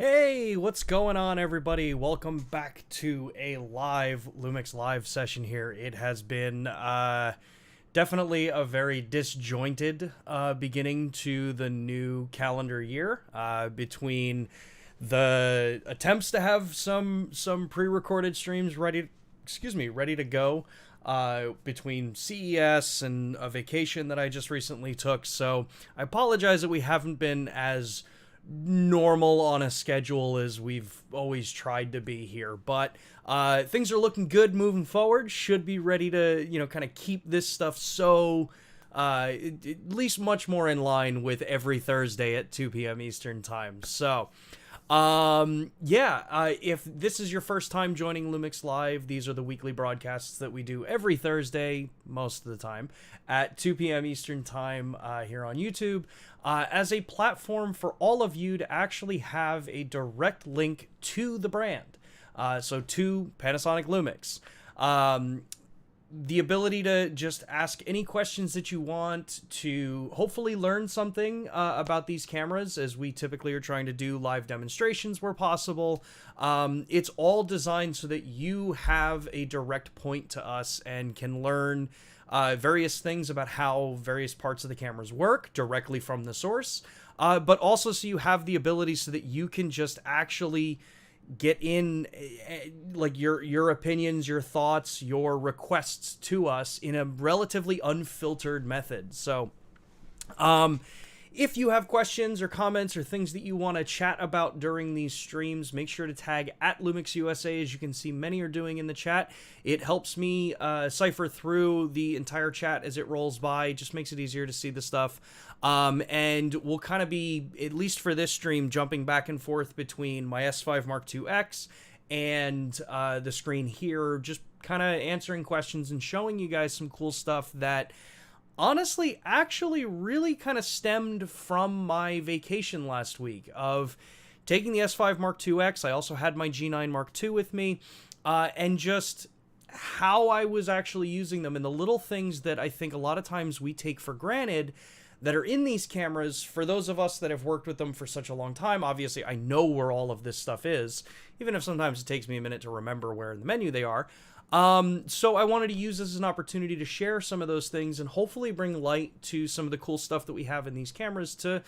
Hey, what's going on, everybody? Welcome back to a live Lumix Live session here. It has been definitely a very disjointed beginning to the new calendar year between the attempts to have some pre-recorded streams ready to go between CES and a vacation that I just recently took. So I apologize that we haven't been as normal on a schedule as we've always tried to be here, but things are looking good moving forward. Should be ready to kind of keep this stuff at least much more in line with every Thursday at 2 p.m. Eastern time. So if this is your first time joining Lumix Live, these are the weekly broadcasts that we do every Thursday, most of the time, at 2 p.m. Eastern time here on YouTube, as a platform for all of you to actually have a direct link to the brand, so to Panasonic Lumix. The ability to just ask any questions that you want, to hopefully learn something about these cameras, as we typically are trying to do live demonstrations where possible. It's all designed so that you have a direct point to us and can learn various things about how various parts of the cameras work directly from the source, but also so you have the ability so that you can just actually get in like your opinions, your thoughts, your requests to us in a relatively unfiltered method. So if you have questions or comments or things that you want to chat about during these streams, make sure to tag at Lumix USA, as you can see many are doing in the chat. It helps me cipher through the entire chat as it rolls by. It just makes it easier to see the stuff. And we'll kind of be, at least for this stream, jumping back and forth between my S5 Mark II X and the screen here, just kind of answering questions and showing you guys some cool stuff that honestly actually really kind of stemmed from my vacation last week of taking the S5 Mark II X. I also had my G9 Mark II with me, and just how I was actually using them and the little things that I think a lot of times we take for granted that are in these cameras. For those of us that have worked with them for such a long time, obviously I know where all of this stuff is, even if sometimes it takes me a minute to remember where in the menu they are. So I wanted to use this as an opportunity to share some of those things and hopefully bring light to some of the cool stuff that we have in these cameras to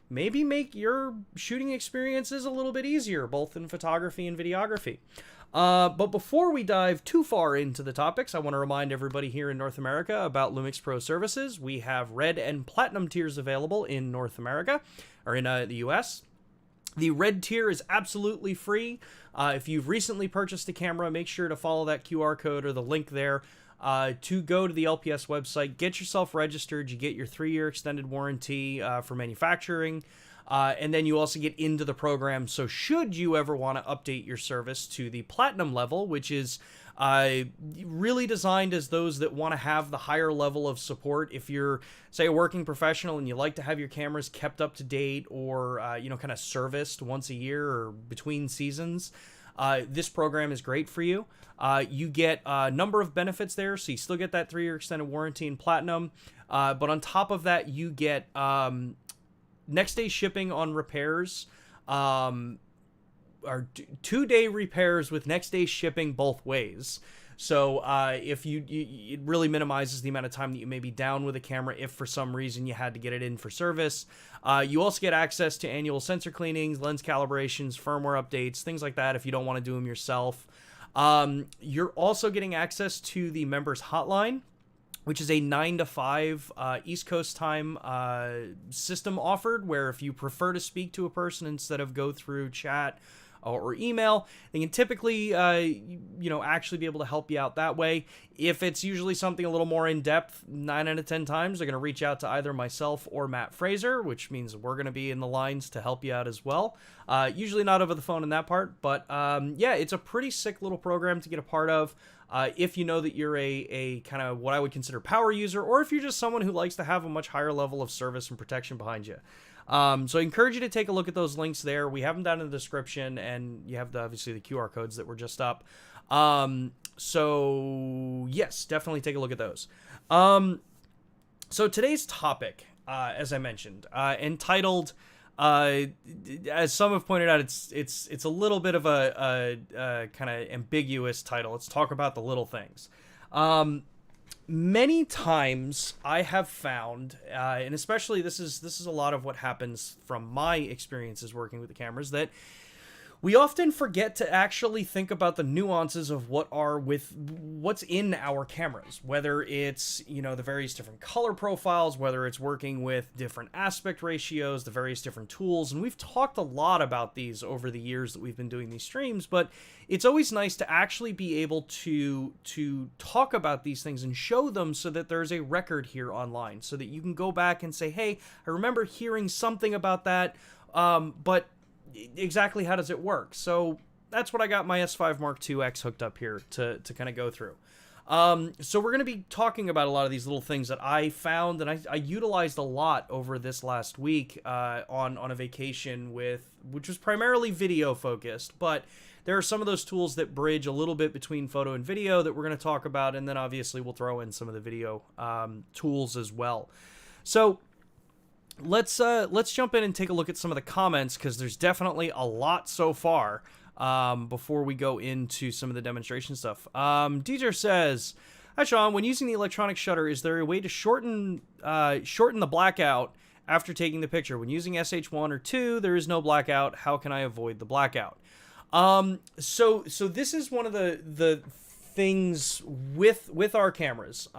maybe make your shooting experiences a little bit easier, both in photography and videography. But before we dive too far into the topics, I want to remind everybody here in North America about Lumix Pro Services. We have Red and Platinum tiers available in North America, or in the US. The Red tier is absolutely free. If you've recently purchased a camera, make sure to follow that QR code or the link there to go to the LPS website. Get yourself registered. You get your 3-year extended warranty for manufacturing. And then you also get into the program. So should you ever want to update your service to the Platinum level, which is really designed as those that want to have the higher level of support. If you're, say, a working professional and you like to have your cameras kept up to date or, kind of serviced once a year or between seasons, this program is great for you. You get a number of benefits there, so you still get that 3-year extended warranty in Platinum. But on top of that, you get next-day shipping on repairs, or 2-day repairs with next-day shipping both ways. So if it really minimizes the amount of time that you may be down with a camera if for some reason you had to get it in for service. You also get access to annual sensor cleanings, lens calibrations, firmware updates, things like that if you don't want to do them yourself. You're also getting access to the members hotline, which is a 9 to 5 East Coast time system offered, where if you prefer to speak to a person instead of go through chat or email, they can typically, actually be able to help you out that way. If it's usually something a little more in-depth, 9 out of 10 times, they're going to reach out to either myself or Matt Fraser, which means we're going to be in the lines to help you out as well. Usually not over the phone in that part, but it's a pretty sick little program to get a part of. If you know that you're a kind of what I would consider power user, or if you're just someone who likes to have a much higher level of service and protection behind you. So I encourage you to take a look at those links there. We have them down in the description, and you have obviously the QR codes that were just up. So yes, definitely take a look at those. So today's topic, as I mentioned, entitled As some have pointed out, it's a little bit of a kind of ambiguous title. Let's talk about the little things. Many times I have found, and especially this is a lot of what happens from my experiences working with the cameras, that we often forget to actually think about the nuances of what's in our cameras, whether it's, the various different color profiles, whether it's working with different aspect ratios, the various different tools. And we've talked a lot about these over the years that we've been doing these streams, but it's always nice to actually be able to talk about these things and show them so that there's a record here online, so that you can go back and say, hey, I remember hearing something about that, but exactly how does it work? So that's what I got my S5 Mark II X hooked up here to kind of go through. So we're going to be talking about a lot of these little things that I found and I utilized a lot over this last week on a vacation which was primarily video focused, but there are some of those tools that bridge a little bit between photo and video that we're going to talk about, and then obviously we'll throw in some of the video tools as well. So let's jump in and take a look at some of the comments, because there's definitely a lot so far before we go into some of the demonstration stuff. Deezer says, hi Sean, when using the electronic shutter, is there a way to shorten the blackout after taking the picture? When using SH1 or 2, there is no blackout. How can I avoid the blackout? So this is one of the things with our cameras.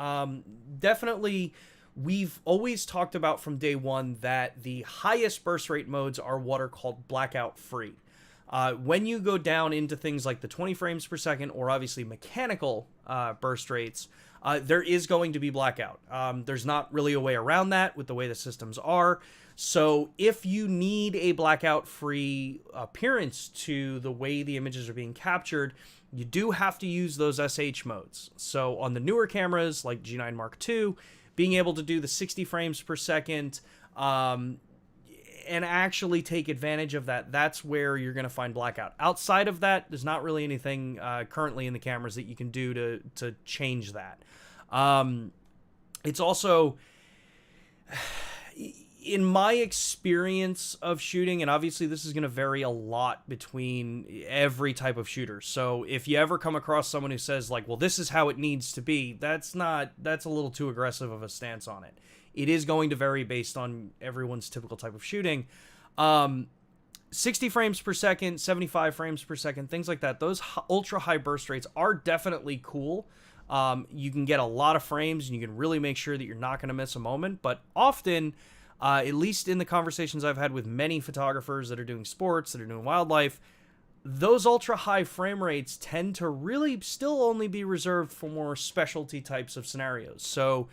Definitely, we've always talked about from day one that the highest burst rate modes are what are called blackout free. When you go down into things like the 20 frames per second, or obviously mechanical burst rates, there is going to be blackout. There's not really a way around that with the way the systems are. So if you need a blackout free appearance to the way the images are being captured, you do have to use those SH modes. So on the newer cameras like G9 Mark II, being able to do the 60 frames per second and actually take advantage of that, that's where you're going to find blackout. Outside of that, there's not really anything currently in the cameras that you can do to change that. It's also, in my experience of shooting, and obviously this is going to vary a lot between every type of shooter. So if you ever come across someone who says like, well, this is how it needs to be, that's a little too aggressive of a stance on it. It is going to vary based on everyone's typical type of shooting. 60 frames per second, 75 frames per second, things like that. Those ultra high burst rates are definitely cool. You can get a lot of frames and you can really make sure that you're not going to miss a moment, but often, at least in the conversations I've had with many photographers that are doing sports, that are doing wildlife, those ultra-high frame rates tend to really still only be reserved for more specialty types of scenarios. So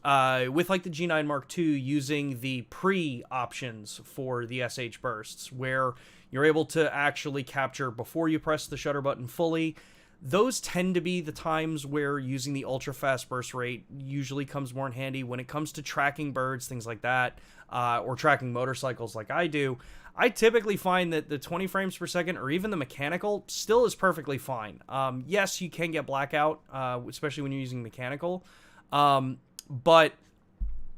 with like the G9 Mark II, using the pre-options for the SH bursts, where you're able to actually capture before you press the shutter button fully, those tend to be the times where using the ultra fast burst rate usually comes more in handy when it comes to tracking birds, things like that, or tracking motorcycles like I do. I typically find that the 20 frames per second or even the mechanical still is perfectly fine. Yes, you can get blackout, especially when you're using mechanical, but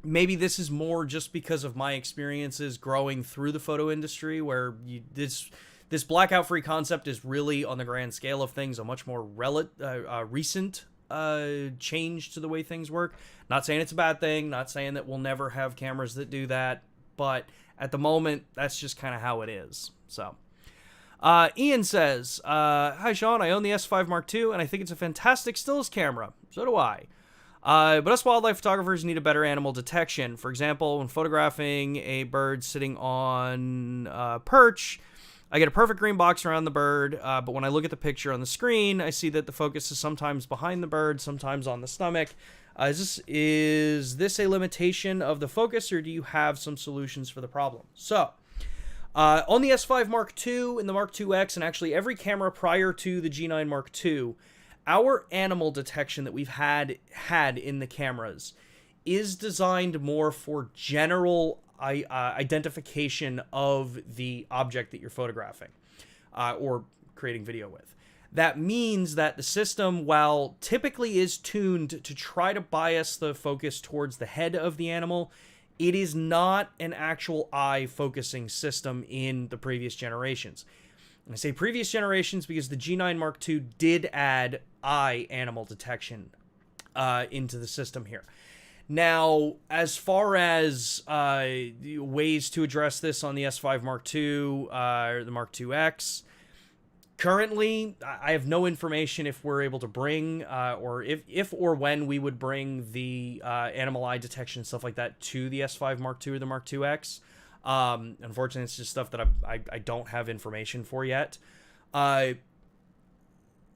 maybe this is more just because of my experiences growing through the photo industry, where this blackout-free concept is really, on the grand scale of things, a much more recent change to the way things work. Not saying it's a bad thing, not saying that we'll never have cameras that do that, but at the moment, that's just kind of how it is. So, Ian says, hi, Sean, I own the S5 Mark II, and I think it's a fantastic stills camera. So do I. But us wildlife photographers need a better animal detection. For example, when photographing a bird sitting on a perch, I get a perfect green box around the bird, but when I look at the picture on the screen, I see that the focus is sometimes behind the bird, sometimes on the stomach. Is this a limitation of the focus, or do you have some solutions for the problem? So, on the S5 Mark II and the Mark II X, and actually every camera prior to the G9 Mark II, our animal detection that we've had in the cameras is designed more for general identification of the object that you're photographing or creating video with. That means that the system, while typically is tuned to try to bias the focus towards the head of the animal, it is not an actual eye focusing system in the previous generations. And I say previous generations because the G9 Mark II did add eye animal detection into the system here. Now, as far as ways to address this on the S5 Mark II or the Mark IIX, currently, I have no information if we're able to bring or if or when we would bring the animal eye detection and stuff like that to the S5 Mark II or the Mark IIX. Unfortunately, it's just stuff that I don't have information for yet.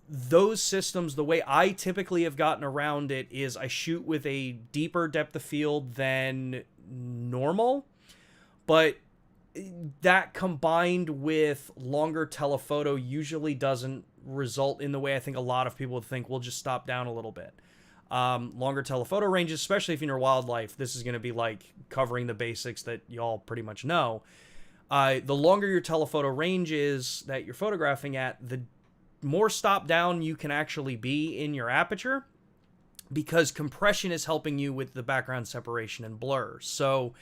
Those systems, the way I typically have gotten around it is I shoot with a deeper depth of field than normal, but that combined with longer telephoto usually doesn't result in the way I think a lot of people would think. We'll just stop down a little bit. Longer telephoto ranges, especially if you're in wildlife, this is going to be like covering the basics that y'all pretty much know. The longer your telephoto range is that you're photographing at, the more stop down you can actually be in your aperture, because compression is helping you with the background separation and blur. So,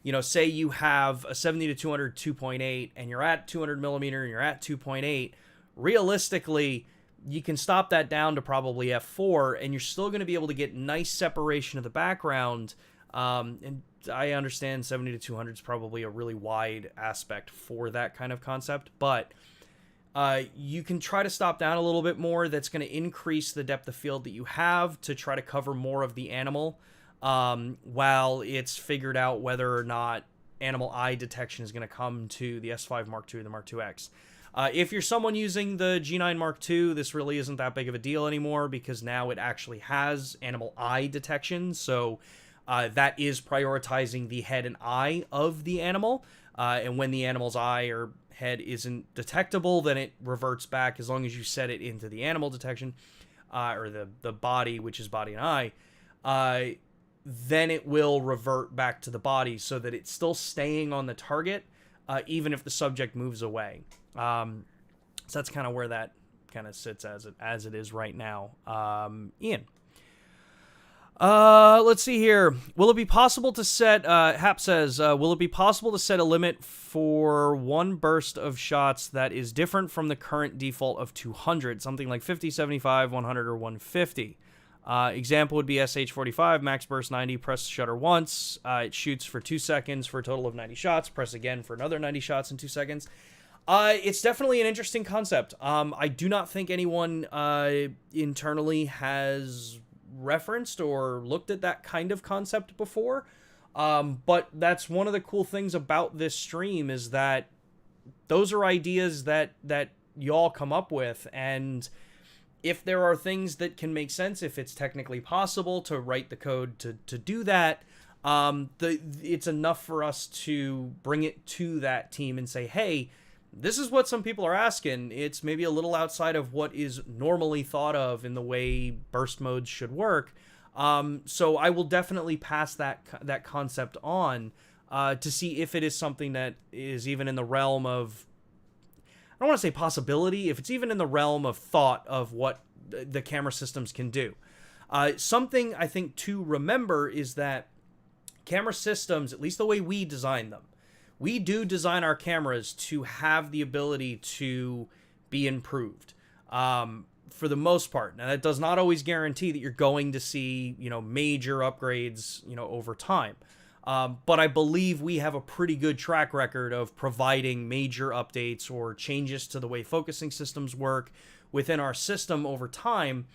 you know, say you have a 70 to 200 2.8 and you're at 200 millimeter and you're at 2.8, realistically, you can stop that down to probably f4 and you're still going to be able to get nice separation of the background. And I understand 70 to 200 is probably a really wide aspect for that kind of concept, but you can try to stop down a little bit more. That's going to increase the depth of field that you have to try to cover more of the animal, while it's figured out whether or not animal eye detection is going to come to the S5 Mark II or the Mark IIX. If you're someone using the G9 Mark II, this really isn't that big of a deal anymore because now it actually has animal eye detection. So that is prioritizing the head and eye of the animal. And when the animal's eye or head isn't detectable, then it reverts back as long as you set it into the animal detection, or the body, which is body and eye, then it will revert back to the body so that it's still staying on the target, even if the subject moves away. So that's kind of where that kind of sits as it is right now. Ian. Let's see here. Will it be possible to set, Hap says, will it be possible to set a limit for one burst of shots that is different from the current default of 200, something like 50, 75, 100, or 150? Example would be SH45, max burst 90, press shutter once, it shoots for 2 seconds for a total of 90 shots, press again for another 90 shots in 2 seconds. It's definitely an interesting concept. I do not think anyone internally has referenced or looked at that kind of concept before, but that's one of the cool things about this stream is that those are ideas that y'all come up with, and if there are things that can make sense, if it's technically possible to write the code to do that, it's enough for us to bring it to that team and say, hey, this is what some people are asking. It's maybe a little outside of what is normally thought of in the way burst modes should work. So I will definitely pass that concept on to see if it is something that is even in the realm of, I don't want to say possibility, if it's even in the realm of thought of what the camera systems can do. Something I think to remember is that camera systems, at least the way we design them, we do design our cameras to have the ability to be improved, for the most part. Now, that does not always guarantee that you're going to see, major upgrades, over time. But I believe we have a pretty good track record of providing major updates or changes to the way focusing systems work within our system over time.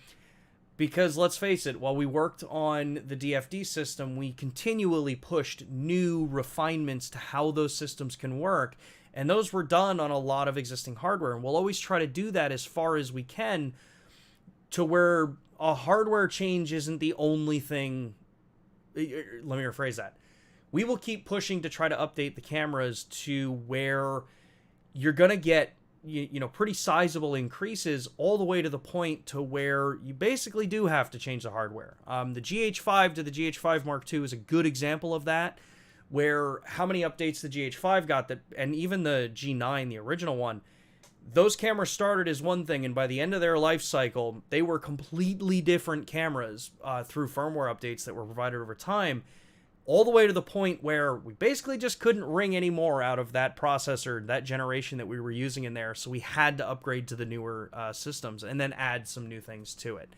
Because let's face it, while we worked on the DFD system, we continually pushed new refinements to how those systems can work. And those were done on a lot of existing hardware. And we'll always try to do that as far as we can to where a hardware change isn't the only thing. Let me rephrase that. We will keep pushing to try to update the cameras to where you're going to get pretty sizable increases all the way to the point to where you basically do have to change the hardware. The GH5 to the GH5 Mark II is a good example of that, where how many updates the GH5 got, that, and even the G9, the original one, those cameras started as one thing, and by the end of their life cycle, they were completely different cameras through firmware updates that were provided over time. all the way to the point where we basically just couldn't wring any more out of that processor, that generation that we were using in there. So we had to upgrade to the newer systems and then add some new things to it.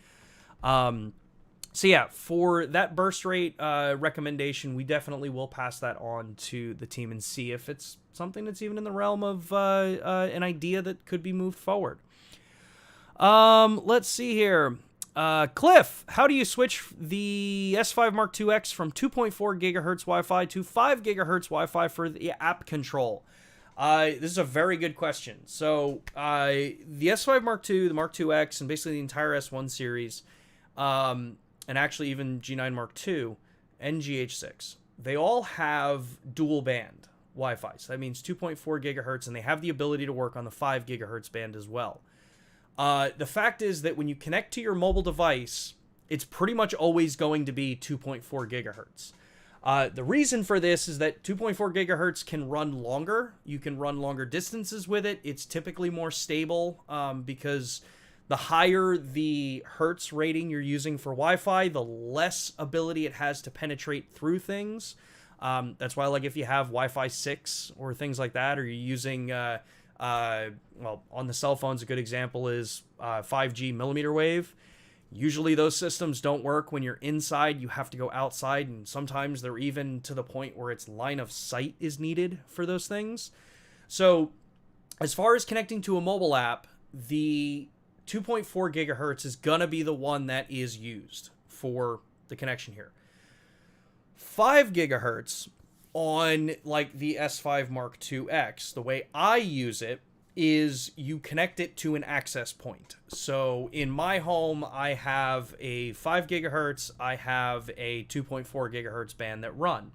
So yeah, for that burst rate recommendation, we definitely will pass that on to the team and see if it's something that's even in the realm of an idea that could be moved forward. Let's see here. Cliff, how do you switch the S5 Mark IIX from 2.4 gigahertz Wi-Fi to 5 gigahertz Wi-Fi for the app control? This is a very good question. So, the S5 Mark II, the Mark IIX, and basically the entire S1 series, and actually even G9 Mark II and GH6, they all have dual band Wi-Fi. So that means 2.4 gigahertz, and they have the ability to work on the 5 gigahertz band as well. The fact is that when you connect to your mobile device, it's pretty much always going to be 2.4 gigahertz. The reason for this is that 2.4 gigahertz can run longer. You can run longer distances with it. It's typically more stable because the higher the hertz rating you're using for Wi-Fi, the less ability it has to penetrate through things. That's why, like, if you have Wi-Fi 6 or things like that, or you're using... well, on the cell phones, a good example is 5G millimeter wave. Usually those systems don't work when you're inside. You have to go outside, and sometimes they're even to the point where its line of sight is needed for those things. So as far as connecting to a mobile app, the 2.4 gigahertz is gonna be the one that is used for the connection here. 5 gigahertz on like the S5 Mark IIX, the way I use it is you connect it to an access point. So in my home, I have a 5 gigahertz, I have a 2.4 gigahertz band that run.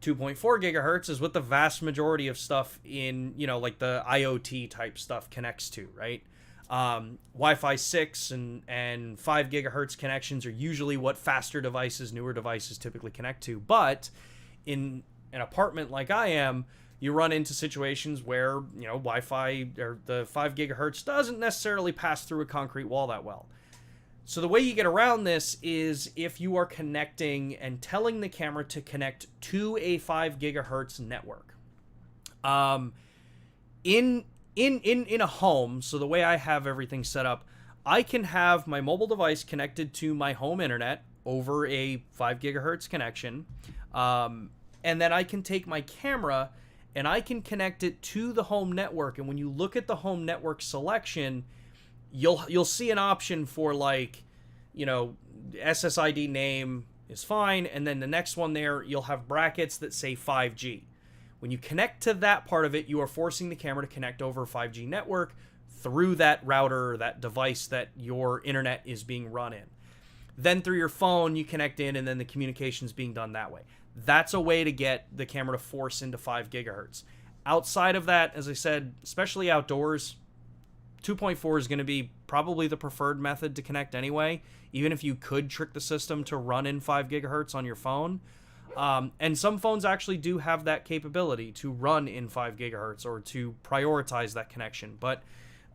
2.4 gigahertz is what the vast majority of stuff in, you know, like the IoT type stuff connects to, right? Wi-Fi 6 and 5 gigahertz connections are usually what faster devices, newer devices typically connect to. But in an apartment like I am, you run into situations where, you know, Wi-Fi or the 5 gigahertz doesn't necessarily pass through a concrete wall that well. So the way you get around this is if you are connecting and telling the camera to connect to a 5 gigahertz network. In a home, so the way I have everything set up, I can have my mobile device connected to my home internet over a 5 gigahertz connection. And then I can take my camera and I can connect it to the home network. And when you look at the home network selection, you'll see an option for, like, you know, SSID name is fine. And then the next one there, you'll have brackets that say 5G. When you connect to that part of it, you are forcing the camera to connect over a 5G network through that router or that device that your internet is being run in. Then through your phone, you connect in, and then the communication's being done that way. That's a way to get the camera to force into 5 gigahertz. Outside of that, as I said, especially outdoors, 2.4 is going to be probably the preferred method to connect anyway, even if you could trick the system to run in 5 gigahertz on your phone. And some phones actually do have that capability to run in 5 gigahertz or to prioritize that connection. But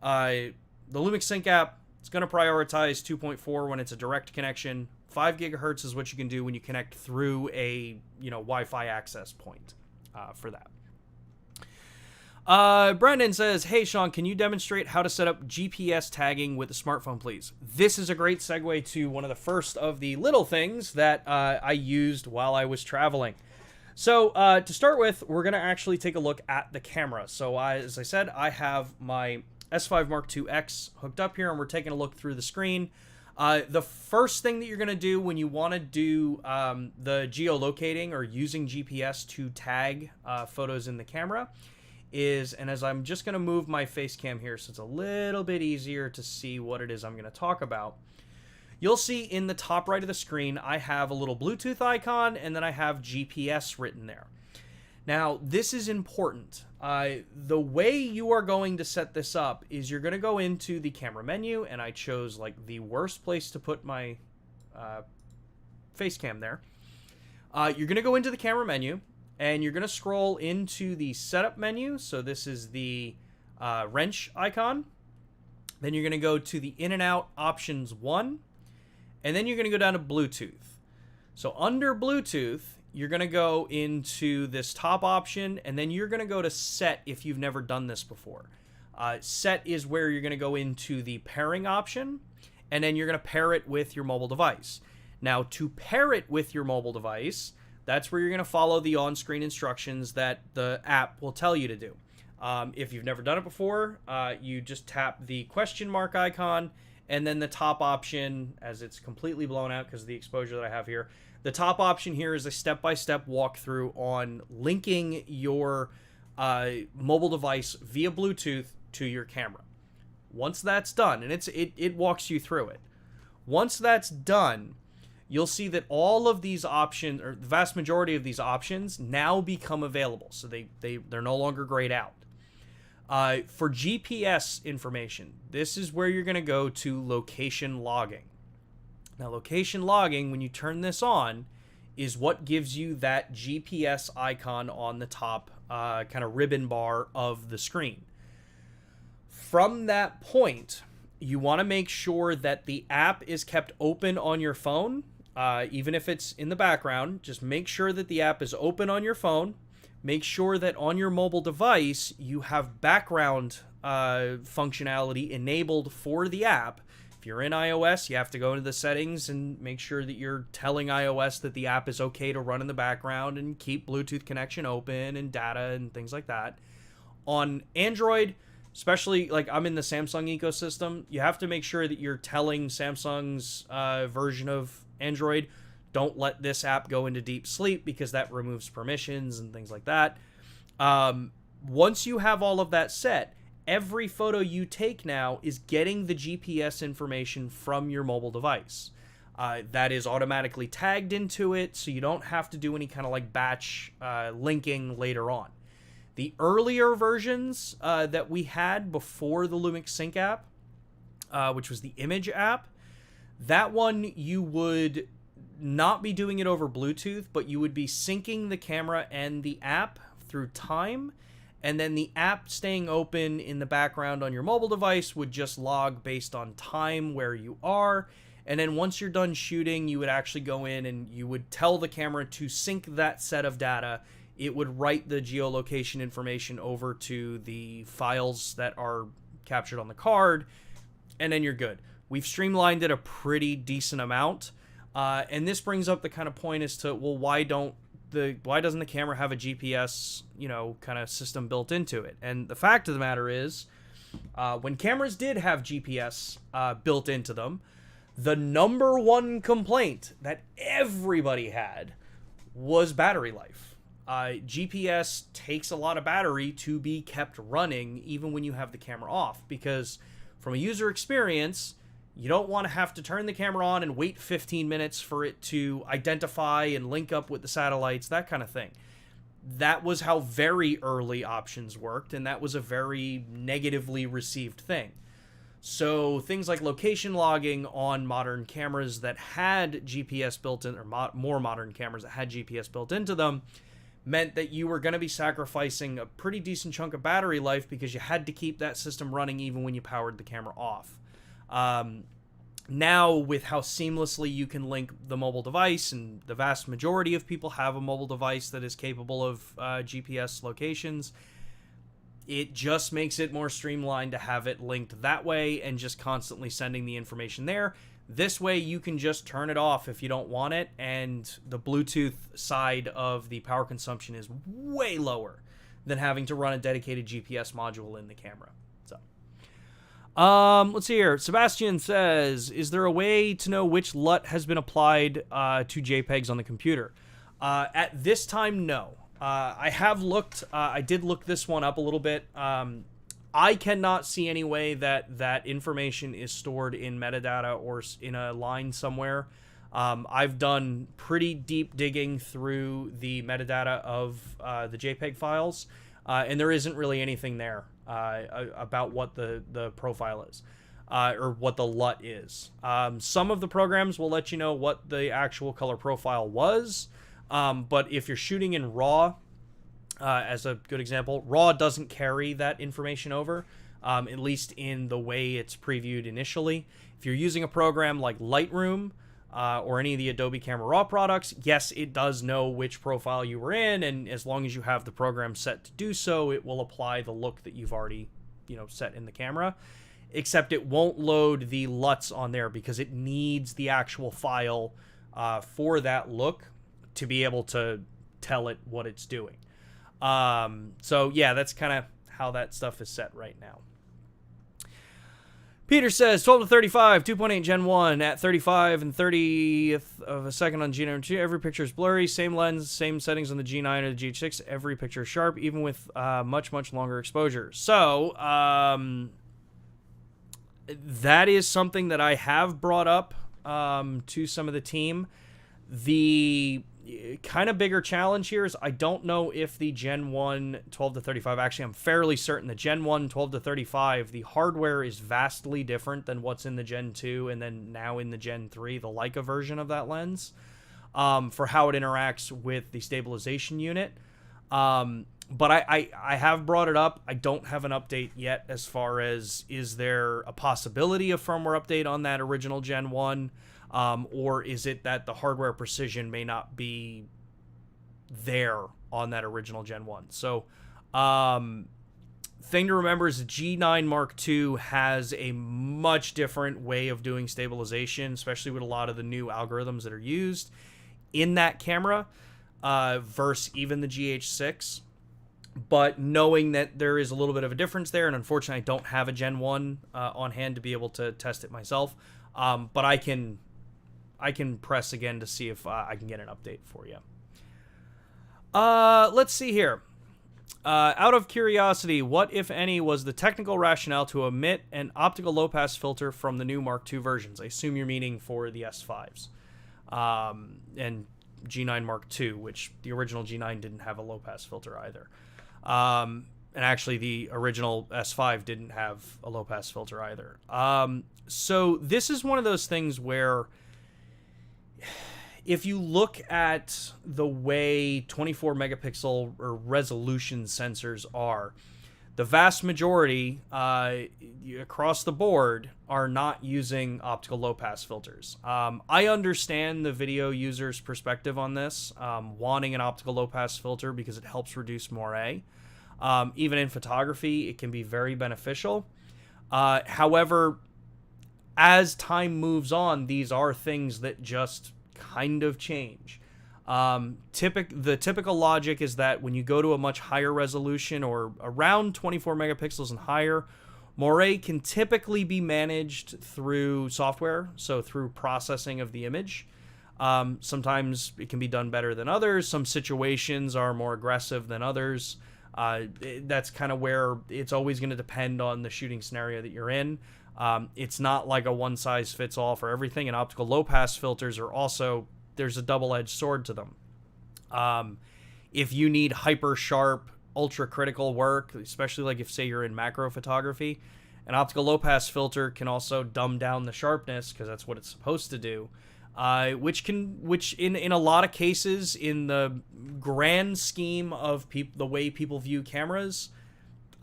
the Lumix Sync app, it's going to prioritize 2.4 when it's a direct connection. 5 gigahertz is what you can do when you connect through a, you know, Wi-Fi access point for that. Brendan says, hey, Sean, can you demonstrate how to set up GPS tagging with a smartphone, please? This is a great segue to one of the first of the little things that I used while I was traveling. So to start with, we're going to actually take a look at the camera. So as I said, I have my S5 Mark IIX hooked up here, and we're taking a look through the screen. The first thing that you're going to do when you want to do the geolocating or using GPS to tag photos in the camera is, and as I'm just going to move my face cam here so it's a little bit easier to see what it is I'm going to talk about, you'll see in the top right of the screen I have a little Bluetooth icon, and then I have GPS written there. Now, this is important. The way you are going to set this up is you're going to go into the camera menu, and I chose like the worst place to put my face cam there. You're going to go into the camera menu, and you're going to scroll into the setup menu. So this is the wrench icon. Then you're going to go to the in and out options 1, and then you're going to go down to Bluetooth. So under Bluetooth, you're going to go into this top option, and then you're going to go to set if you've never done this before. Set is where you're going to go into the pairing option, and then you're going to pair it with your mobile device. Now, to pair it with your mobile device, that's where you're going to follow the on-screen instructions that the app will tell you to do. If you've never done it before, you just tap the question mark icon, and then the top option, as it's completely blown out because of the exposure that I have here, the top option here is a step-by-step walkthrough on linking your mobile device via Bluetooth to your camera. Once that's done, and it walks you through it. Once that's done, you'll see that all of these options, or the vast majority of these options, now become available. So they're no longer grayed out. For GPS information, this is where you're going to go to location logging. Now, location logging, when you turn this on, is what gives you that GPS icon on the top kind of ribbon bar of the screen. From that point, you want to make sure that the app is kept open on your phone. Even if it's in the background, just make sure that the app is open on your phone. Make sure that on your mobile device, you have background functionality enabled for the app. If you're in iOS, you have to go into the settings and make sure that you're telling iOS that the app is okay to run in the background and keep Bluetooth connection open and data and things like that. On Android, especially like I'm in the Samsung ecosystem, you have to make sure that you're telling Samsung's version of Android, don't let this app go into deep sleep, because that removes permissions and things like that. Once you have all of that set, every photo you take now is getting the GPS information from your mobile device. That is automatically tagged into it, so you don't have to do any kind of like batch linking later on. The earlier versions that we had before the Lumix Sync app, which was the image app, that one you would not be doing it over Bluetooth, but you would be syncing the camera and the app through time, and then the app staying open in the background on your mobile device would just log based on time where you are. And then once you're done shooting, you would actually go in and you would tell the camera to sync that set of data. It would write the geolocation information over to the files that are captured on the card, and then you're good. We've streamlined it a pretty decent amount. And this brings up the kind of point as to, well, why doesn't the camera have a GPS, kind of system built into it? And the fact of the matter is, when cameras did have GPS built into them, the number one complaint that everybody had was battery life. GPS takes a lot of battery to be kept running even when you have the camera off, because from a user experience, you don't want to have to turn the camera on and wait 15 minutes for it to identify and link up with the satellites, that kind of thing. That was how very early options worked, and that was a very negatively received thing. So things like location logging on modern cameras that had GPS built in, or more modern cameras that had GPS built into them, meant that you were going to be sacrificing a pretty decent chunk of battery life because you had to keep that system running even when you powered the camera off. Now, with how seamlessly you can link the mobile device, and the vast majority of people have a mobile device that is capable of GPS locations, it just makes it more streamlined to have it linked that way and just constantly sending the information there. This way, you can just turn it off if you don't want it, and the Bluetooth side of the power consumption is way lower than having to run a dedicated GPS module in the camera. Let's see here. Sebastian says, is there a way to know which LUT has been applied to JPEGs on the computer? At this time, no. I have looked. I did look this one up a little bit. I cannot see any way that information is stored in metadata or in a line somewhere. I've done pretty deep digging through the metadata of the JPEG files, and there isn't really anything there about what the profile is, or what the LUT is. Some of the programs will let you know what the actual color profile was, but if you're shooting in RAW, as a good example, RAW doesn't carry that information over, at least in the way it's previewed initially. If you're using a program like Lightroom, or any of the Adobe Camera Raw products, yes, it does know which profile you were in, and as long as you have the program set to do so, it will apply the look that you've already, set in the camera. Except it won't load the LUTs on there because it needs the actual file for that look to be able to tell it what it's doing. So yeah, that's kind of how that stuff is set right now. Peter says 12 to 35, 2.8 Gen 1 at 35 and 30th of a second on G9 2. Every picture is blurry. Same lens, same settings on the G9 or the G6. Every picture is sharp, even with much longer exposure. So that is something that I have brought up to some of the team. The kind of bigger challenge here is I don't know if the Gen 1 12 to 35, actually I'm fairly certain the Gen 1 12 to 35, the hardware is vastly different than what's in the Gen 2 and then now in the Gen 3, the Leica version of that lens, for how it interacts with the stabilization unit. But I have brought it up. I don't have an update yet as far as is there a possibility of firmware update on that original Gen 1, or is it that the hardware precision may not be there on that original Gen 1. So thing to remember is the G9 Mark II has a much different way of doing stabilization, especially with a lot of the new algorithms that are used in that camera versus even the GH6. But knowing that there is a little bit of a difference there, and unfortunately I don't have a Gen 1 on hand to be able to test it myself, but I can press again to see if I can get an update for you. Let's see here. Out of curiosity, what, if any, was the technical rationale to omit an optical low-pass filter from the new Mark II versions? I assume you're meaning for the S5s and G9 Mark II, which the original G9 didn't have a low-pass filter either. And actually, the original S5 didn't have a low-pass filter either. So this is one of those things where if you look at the way 24 megapixel or resolution sensors are, the vast majority across the board are not using optical low-pass filters. I understand the video user's perspective on this, wanting an optical low-pass filter because it helps reduce moire. Even in photography, it can be very beneficial. However, as time moves on, these are things that just kind of change. The typical logic is that when you go to a much higher resolution or around 24 megapixels and higher, moire can typically be managed through software, so through processing of the image. Sometimes it can be done better than others. Some situations are more aggressive than others. That's kind of where it's always going to depend on the shooting scenario that you're in. It's not like a one-size-fits-all for everything, and optical low-pass filters are also, there's a double-edged sword to them. If you need hyper-sharp, ultra-critical work, especially like if, say, you're in macro photography, an optical low-pass filter can also dumb down the sharpness, because that's what it's supposed to do, which in a lot of cases, in the grand scheme of the way people view cameras,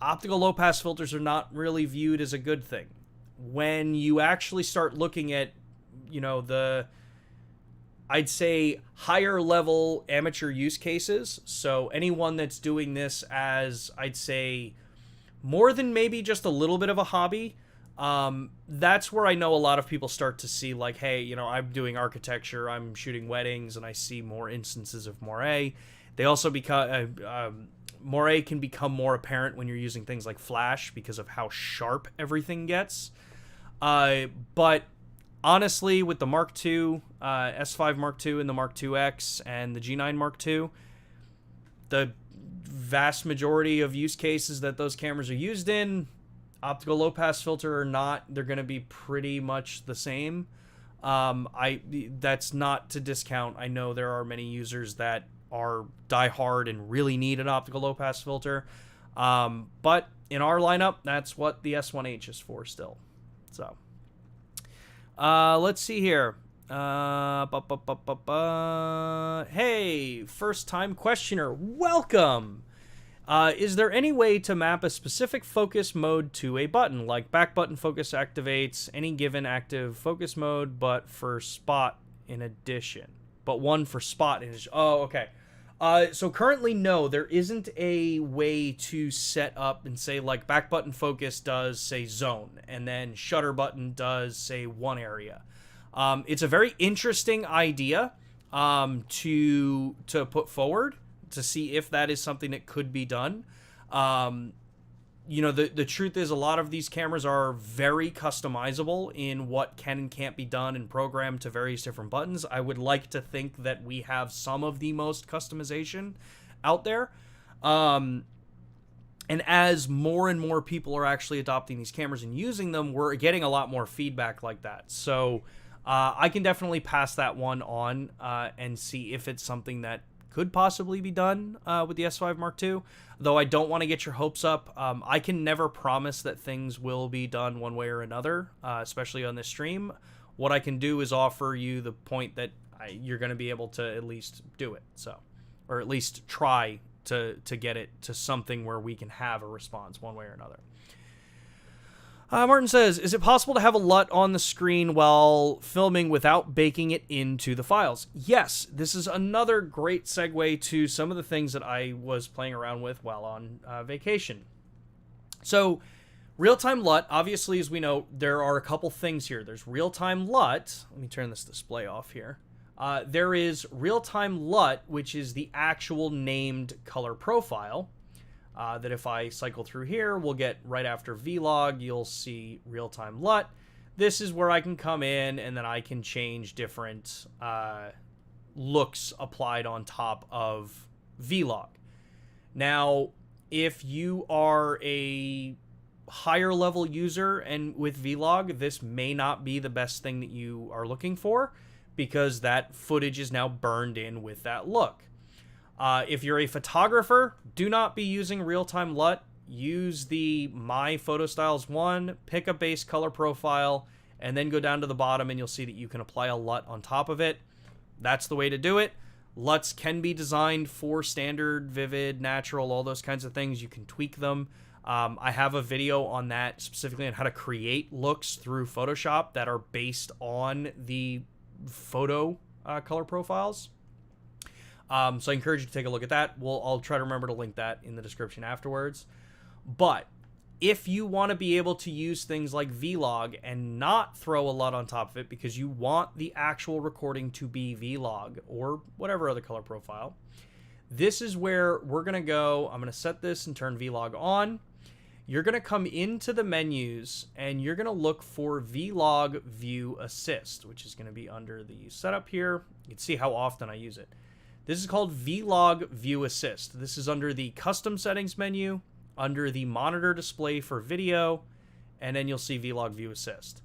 optical low-pass filters are not really viewed as a good thing. When you actually start looking at, I'd say, higher level amateur use cases, so anyone that's doing this as, I'd say, more than maybe just a little bit of a hobby, that's where I know a lot of people start to see, like, hey, I'm doing architecture, I'm shooting weddings, and I see more instances of moire. They also moire can become more apparent when you're using things like flash because of how sharp everything gets. But honestly, with the Mark II, S5 Mark II and the Mark IIX and the G9 Mark II, the vast majority of use cases that those cameras are used in, optical low-pass filter or not, they're going to be pretty much the same. That's not to discount. I know there are many users that are die-hard and really need an optical low-pass filter. But in our lineup, that's what the S1H is for still. So, let's see here. Hey, first-time questioner, welcome! Is there any way to map a specific focus mode to a button, like back button focus activates any given active focus mode, but for spot in addition, but one for spot in addition. Oh, okay. So currently, no, there isn't a way to set up and say like back button focus does say zone, and then shutter button does say one area. It's a very interesting idea to put forward to see if that is something that could be done. You know, the truth is a lot of these cameras are very customizable in what can and can't be done and programmed to various different buttons. I would like to think that we have some of the most customization out there. And as more and more people are actually adopting these cameras and using them, we're getting a lot more feedback like that. So I can definitely pass that one on and see if it's something that could possibly be done with the S5 Mark II, though I don't want to get your hopes up. I can never promise that things will be done one way or another, especially on this stream. What I can do is offer you the point that you're going to be able to at least do it, so, or at least try to get it to something where we can have a response one way or another. Martin says, is it possible to have a LUT on the screen while filming without baking it into the files? Yes, this is another great segue to some of the things that I was playing around with while on vacation. So, real-time LUT, obviously, as we know, there are a couple things here. There's real-time LUT. Let me turn this display off here. There is real-time LUT, which is the actual named color profile. That if I cycle through here, we'll get right after vlog, you'll see real-time LUT. This is where I can come in and then I can change different looks applied on top of vlog. Now, if you are a higher level user and with vlog, this may not be the best thing that you are looking for because that footage is now burned in with that look. If you're a photographer, do not be using real-time LUT. Use the My Photo Styles 1, pick a base color profile, and then go down to the bottom and you'll see that you can apply a LUT on top of it. That's the way to do it. LUTs can be designed for standard, vivid, natural, all those kinds of things. You can tweak them. I have a video on that specifically on how to create looks through Photoshop that are based on the photo color profiles. So I encourage you to take a look at that. I'll try to remember to link that in the description afterwards. But if you want to be able to use things like vlog and not throw a LUT on top of it because you want the actual recording to be vlog or whatever other color profile, this is where we're going to go. I'm going to set this and turn vlog on. You're going to come into the menus and you're going to look for vlog view assist, which is going to be under the setup here. You can see how often I use it. This is called Vlog View Assist. This is under the Custom Settings menu, under the Monitor Display for Video, and then you'll see Vlog View Assist.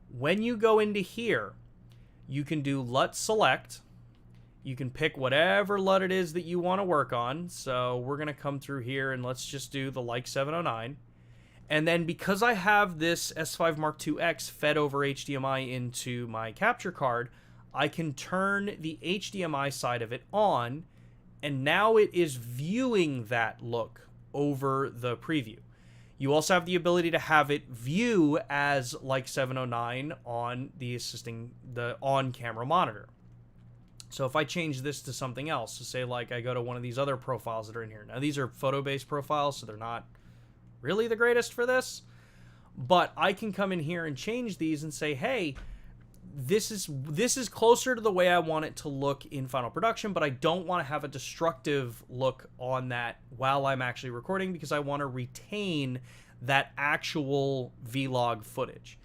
When you go into here, you can do LUT Select. You can pick whatever LUT it is that you want to work on. So we're going to come through here and let's just do the Like 709. And then because I have this S5 Mark IIX fed over HDMI into my capture card, I can turn the HDMI side of it on, and now it is viewing that look over the preview. You also have the ability to have it view as like 709 on the on-camera monitor. So if I change this to something else, so say like I go to one of these other profiles that are in here. Now these are photo-based profiles, so they're not really the greatest for this, but I can come in here and change these and say, hey, this is closer to the way I want it to look in final production, but I don't want to have a destructive look on that while I'm actually recording because I want to retain that actual vlog footage.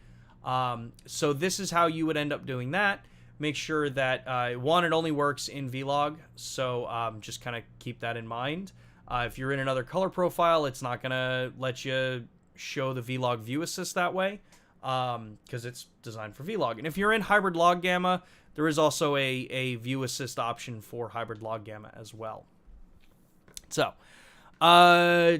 So this is how you would end up doing that. Make sure that, one, it only works in vlog, so just kind of keep that in mind. If you're in another color profile, it's not going to let you show the vlog view assist that way. Because it's designed for vlog. And if you're in hybrid log gamma, there is also a view assist option for hybrid log gamma as well. So,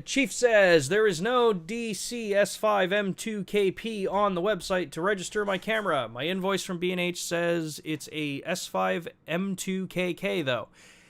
Chief says, there is no DCS5M2KP on the website to register my camera. My invoice from B&H says it's a S5M2KK though.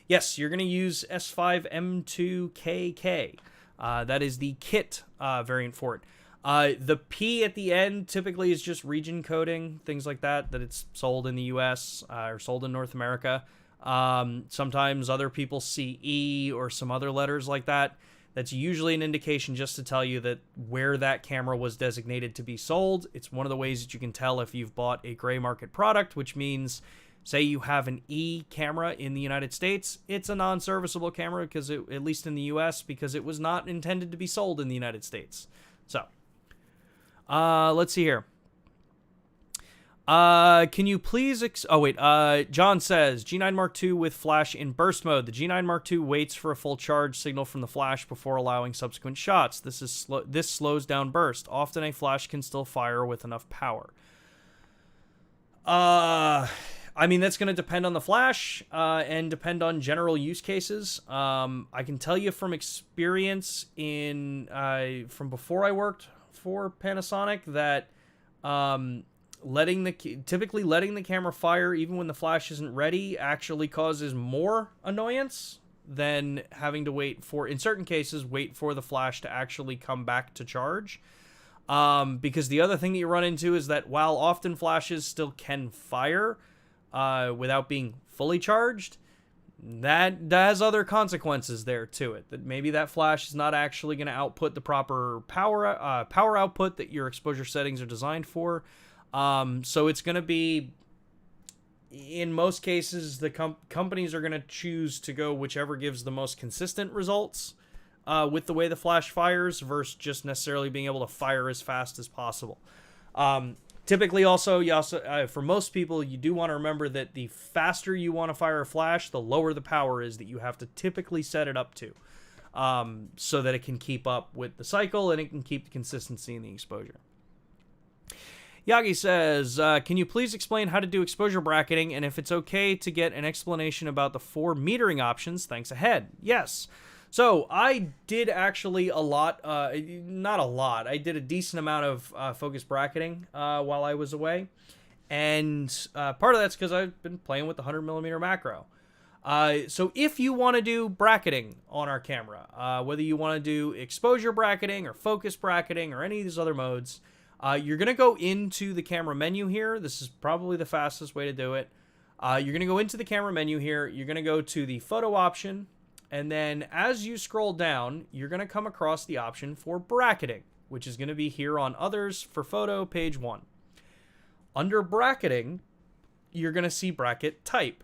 Yes, you're going to use S5M2KK. That is the kit variant for it. The P at the end typically is just region coding, things like that it's sold in the US or sold in North America. Sometimes other people see E or some other letters like that. That's usually an indication just to tell you that where that camera was designated to be sold. It's one of the ways that you can tell if you've bought a gray market product, which means, say you have an E camera in the United States, it's a non-serviceable camera because at least in the US, because it was not intended to be sold in the United States. So, let's see here. Can you please... John says, G9 Mark II with flash in burst mode. The G9 Mark II waits for a full charge signal from the flash before allowing subsequent shots. This slows down burst. Often a flash can still fire with enough power. I mean, that's going to depend on the flash, and depend on general use cases. I can tell you from experience from before I worked for Panasonic that, typically letting the camera fire even when the flash isn't ready actually causes more annoyance than having to in certain cases, wait for the flash to actually come back to charge. Because the other thing that you run into is that while often flashes still can fire without being fully charged, that has other consequences there to it. That maybe that flash is not actually going to output the proper power output that your exposure settings are designed for. So it's going to be, in most cases, the companies are going to choose to go whichever gives the most consistent results with the way the flash fires versus just necessarily being able to fire as fast as possible. Typically, for most people, you do want to remember that the faster you want to fire a flash, the lower the power is that you have to typically set it up to, so that it can keep up with the cycle and it can keep the consistency in the exposure. Yagi says, can you please explain how to do exposure bracketing and if it's okay to get an explanation about the 4 metering options? Thanks ahead. Yes. So I did actually not a lot. I did a decent amount of focus bracketing while I was away. And part of that's because I've been playing with the 100mm macro. So if you want to do bracketing on our camera, whether you want to do exposure bracketing or focus bracketing or any of these other modes, you're going to go into the camera menu here. This is probably the fastest way to do it. You're going to go into the camera menu here. You're going to go to the photo option. And then as you scroll down, you're going to come across the option for bracketing, which is going to be here on Others for Photo, page 1. Under bracketing, you're going to see bracket type.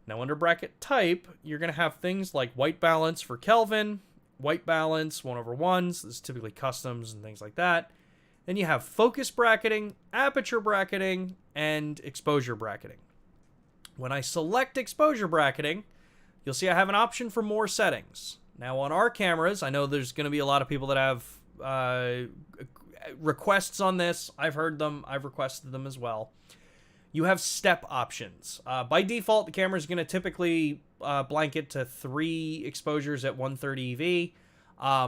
Now, under bracket type, you're going to have things like white balance for Kelvin, white balance 1/1s. This is typically customs and things like that. Then you have focus bracketing, aperture bracketing, and exposure bracketing. When I select exposure bracketing, you'll see I have an option for more settings. Now on our cameras, I know there's going to be a lot of people that have requests on this. I've heard them. I've requested them as well. You have step options. By default, the camera is going to typically blanket to 3 exposures at 130 EV.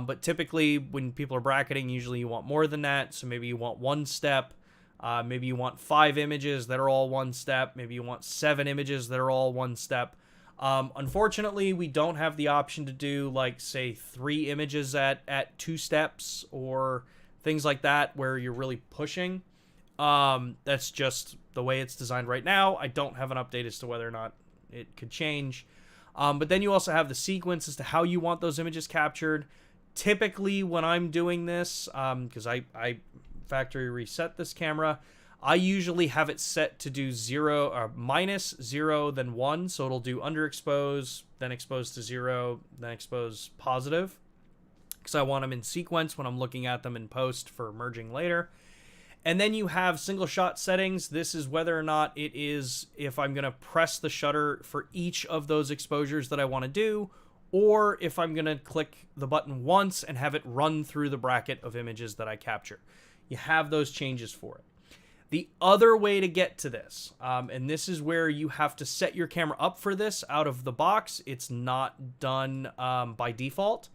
But typically when people are bracketing, usually you want more than that. So maybe you want 1 step. Maybe you want 5 images that are all 1 step. Maybe you want 7 images that are all 1 step. Unfortunately, we don't have the option to do, like, say, 3 images at 2 steps or things like that where you're really pushing. That's just the way it's designed right now. I don't have an update as to whether or not it could change. But then you also have the sequence as to how you want those images captured. Typically, when I'm doing this, because I factory reset this camera, I usually have it set to do -0, then 1. So it'll do underexpose, then expose to 0, then expose positive. Because I want them in sequence when I'm looking at them in post for merging later. And then you have single shot settings. This is whether or not it is if I'm going to press the shutter for each of those exposures that I want to do, or if I'm going to click the button once and have it run through the bracket of images that I capture. You have those changes for it. The other way to get to this, and this is where you have to set your camera up for this out of the box, it's not done by default,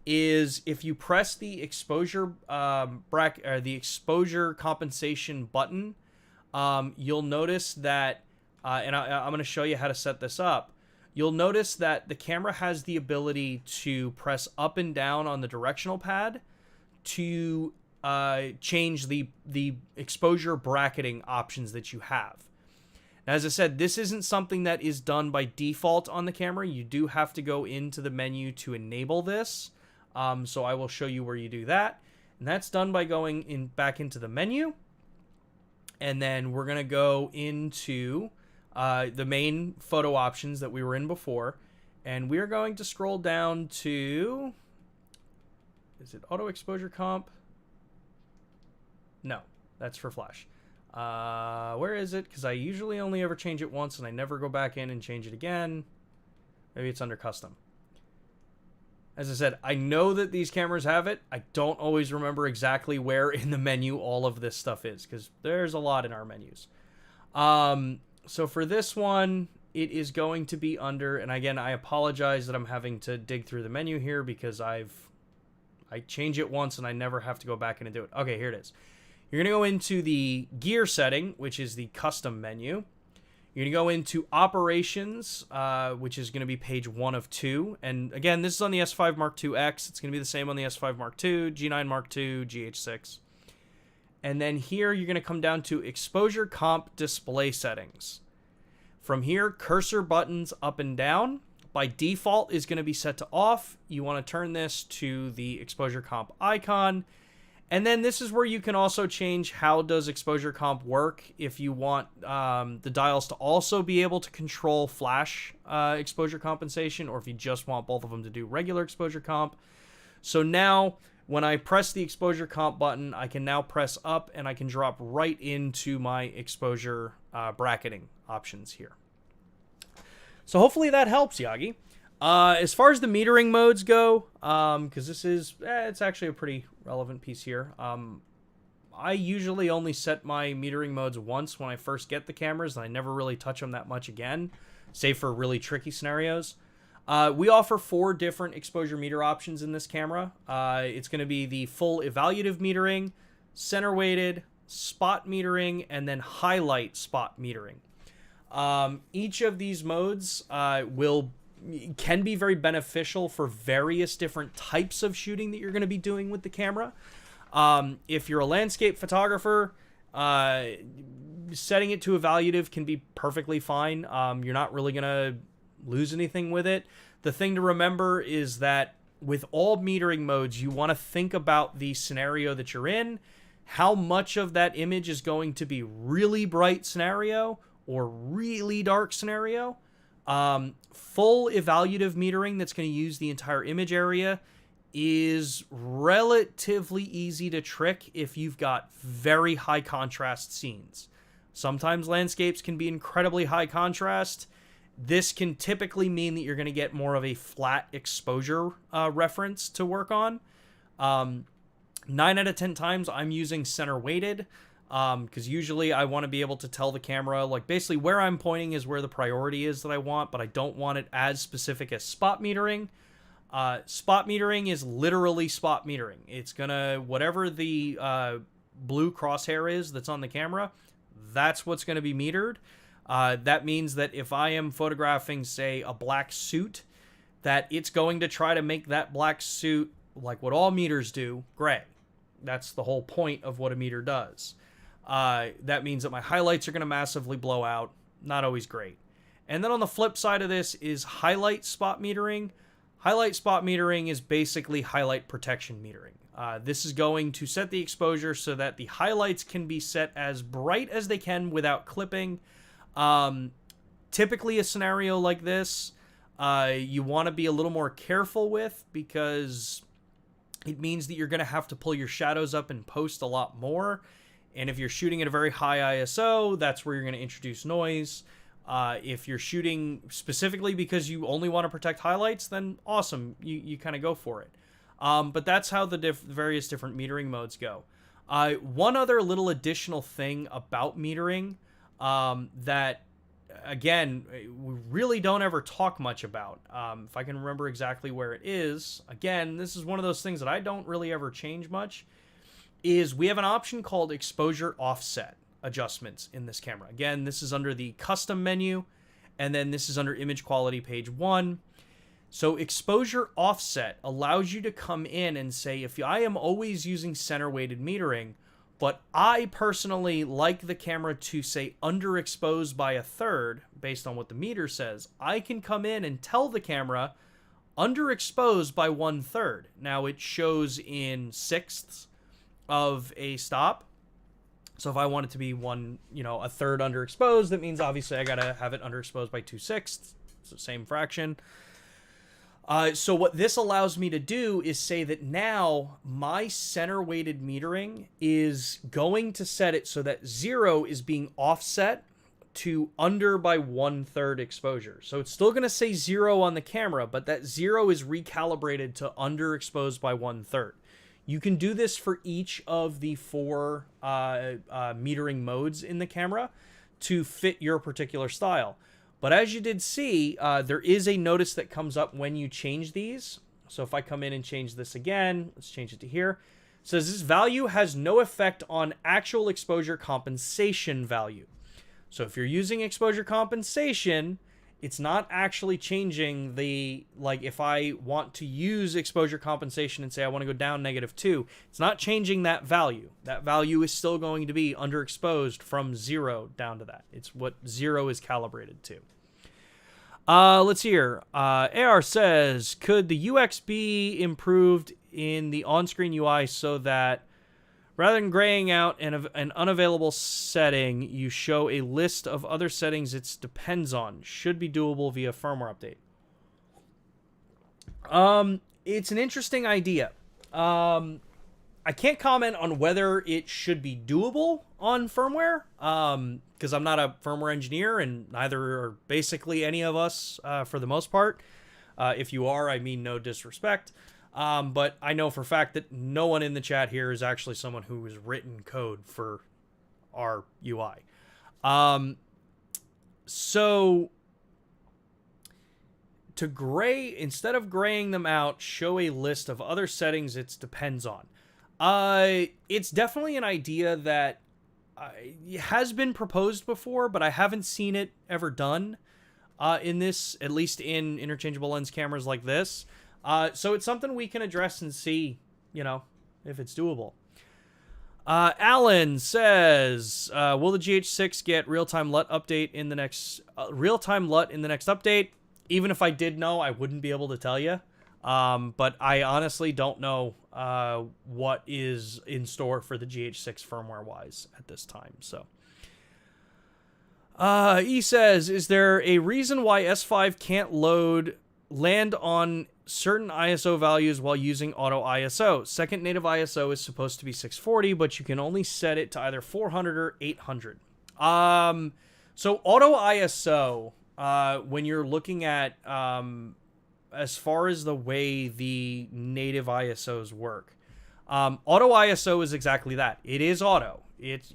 is if you press the exposure the exposure compensation button, you'll notice that, and I'm going to show you how to set this up. You'll notice that the camera has the ability to press up and down on the directional pad to change the exposure bracketing options that you have. Now, as I said, this isn't something that is done by default on the camera. You do have to go into the menu to enable this. So I will show you where you do that. And that's done by going back into the menu. And then we're going to go into the main photo options that we were in before. And we're going to scroll down to... Is it auto exposure comp? No, that's for flash. Where is it? Because I usually only ever change it once and I never go back in and change it again. Maybe it's under custom. As I said, I know that these cameras have it. I don't always remember exactly where in the menu all of this stuff is, because there's a lot in our menus. So for this one, it is going to be under, and again, I apologize that I'm having to dig through the menu here because I change it once and I never have to go back in and do it. Okay, here it is. You're going to go into the gear setting, which is the custom menu. You're going to go into operations, which is going to be page 1 of 2. And again, this is on the S5 Mark II X. It's going to be the same on the S5 Mark II, G9 Mark II, GH6. And then here, you're going to come down to exposure comp display settings. From here, cursor buttons up and down. By default is going to be set to off. You want to turn this to the exposure comp icon. And then this is where you can also change how does exposure comp work if you want the dials to also be able to control flash exposure compensation, or if you just want both of them to do regular exposure comp. So now when I press the exposure comp button, I can now press up and I can drop right into my exposure bracketing options here. So hopefully that helps, Yagi. As far as the metering modes go, because this is, it's actually a pretty relevant piece here. I usually only set my metering modes once when I first get the cameras, and I never really touch them that much again, save for really tricky scenarios. We offer 4 different exposure meter options in this camera. It's going to be the full evaluative metering, center weighted, spot metering, and then highlight spot metering. Each of these modes can be very beneficial for various different types of shooting that you're going to be doing with the camera. If you're a landscape photographer, setting it to evaluative can be perfectly fine. You're not really going to lose anything with it. The thing to remember is that with all metering modes, you want to think about the scenario that you're in, how much of that image is going to be really bright scenario or really dark scenario. Full evaluative metering that's going to use the entire image area is relatively easy to trick if you've got very high contrast scenes. Sometimes landscapes can be incredibly high contrast. This can typically mean that you're going to get more of a flat exposure reference to work on. 9 out of 10 times I'm using center weighted. Because usually I want to be able to tell the camera, like, basically where I'm pointing is where the priority is that I want, but I don't want it as specific as spot metering. Spot metering is literally spot metering. It's gonna, whatever the blue crosshair is that's on the camera, that's what's going to be metered. That means that if I am photographing, say, a black suit, that it's going to try to make that black suit, like what all meters do, gray. That's the whole point of what a meter does. That means that my highlights are going to massively blow out. Not always great. And then on the flip side of this is highlight spot metering. Highlight spot metering is basically highlight protection metering. This is going to set the exposure so that the highlights can be set as bright as they can without clipping. Typically a scenario like this, you want to be a little more careful with, because it means that you're going to have to pull your shadows up in post a lot more. And if you're shooting at a very high ISO, that's where you're going to introduce noise. If you're shooting specifically because you only want to protect highlights, then awesome, you kind of go for it. But that's how the various different metering modes go. One other little additional thing about metering that, again, we really don't ever talk much about. If I can remember exactly where it is, again, this is one of those things that I don't really ever change much, is we have an option called exposure offset adjustments in this camera. Again, this is under the custom menu, and then this is under image quality page 1. So exposure offset allows you to come in and say, if I am always using center weighted metering, but I personally like the camera to say underexposed by a third based on what the meter says, I can come in and tell the camera underexposed by 1/3. Now it shows in sixths of a stop. So if I want it to be a third underexposed, that means obviously I gotta have it underexposed by 2/6. It's the same fraction. So what this allows me to do is say that now my center weighted metering is going to set it so that 0 is being offset to under by 1/3 exposure. So it's still going to say 0 on the camera, but that 0 is recalibrated to underexposed by 1/3. You can do this for each of the 4 metering modes in the camera to fit your particular style. But as you did see, there is a notice that comes up when you change these. So if I come in and change this again, let's change it to here. It says this value has no effect on actual exposure compensation value. So if you're using exposure compensation, it's not actually changing the, like if I want to use exposure compensation and say I want to go down -2, it's not changing that value. That value is still going to be underexposed from 0 down to that. It's what 0 is calibrated to. Let's see here. AR says, could the UX be improved in the on-screen UI so that rather than graying out an unavailable setting, you show a list of other settings it depends on? Should be doable via firmware update. It's an interesting idea. I can't comment on whether it should be doable on firmware, because I'm not a firmware engineer, and neither are basically any of us for the most part. If you are, I mean no disrespect. But I know for a fact that no one in the chat here is actually someone who has written code for our UI. So to gray, instead of graying them out, show a list of other settings it depends on. It's definitely an idea that has been proposed before, but I haven't seen it ever done in this, at least in interchangeable lens cameras like this. So it's something we can address and see, if it's doable. Alan says, will the GH6 get real-time LUT update in the next update? Even if I did know, I wouldn't be able to tell you. But I honestly don't know what is in store for the GH6 firmware-wise at this time. So, he says, is there a reason why S5 can't land on certain ISO values while using auto ISO? Second native ISO is supposed to be 640, but you can only set it to either 400 or 800. So auto ISO, when you're looking at as far as the way the native ISOs work, auto ISO is exactly that. It is auto.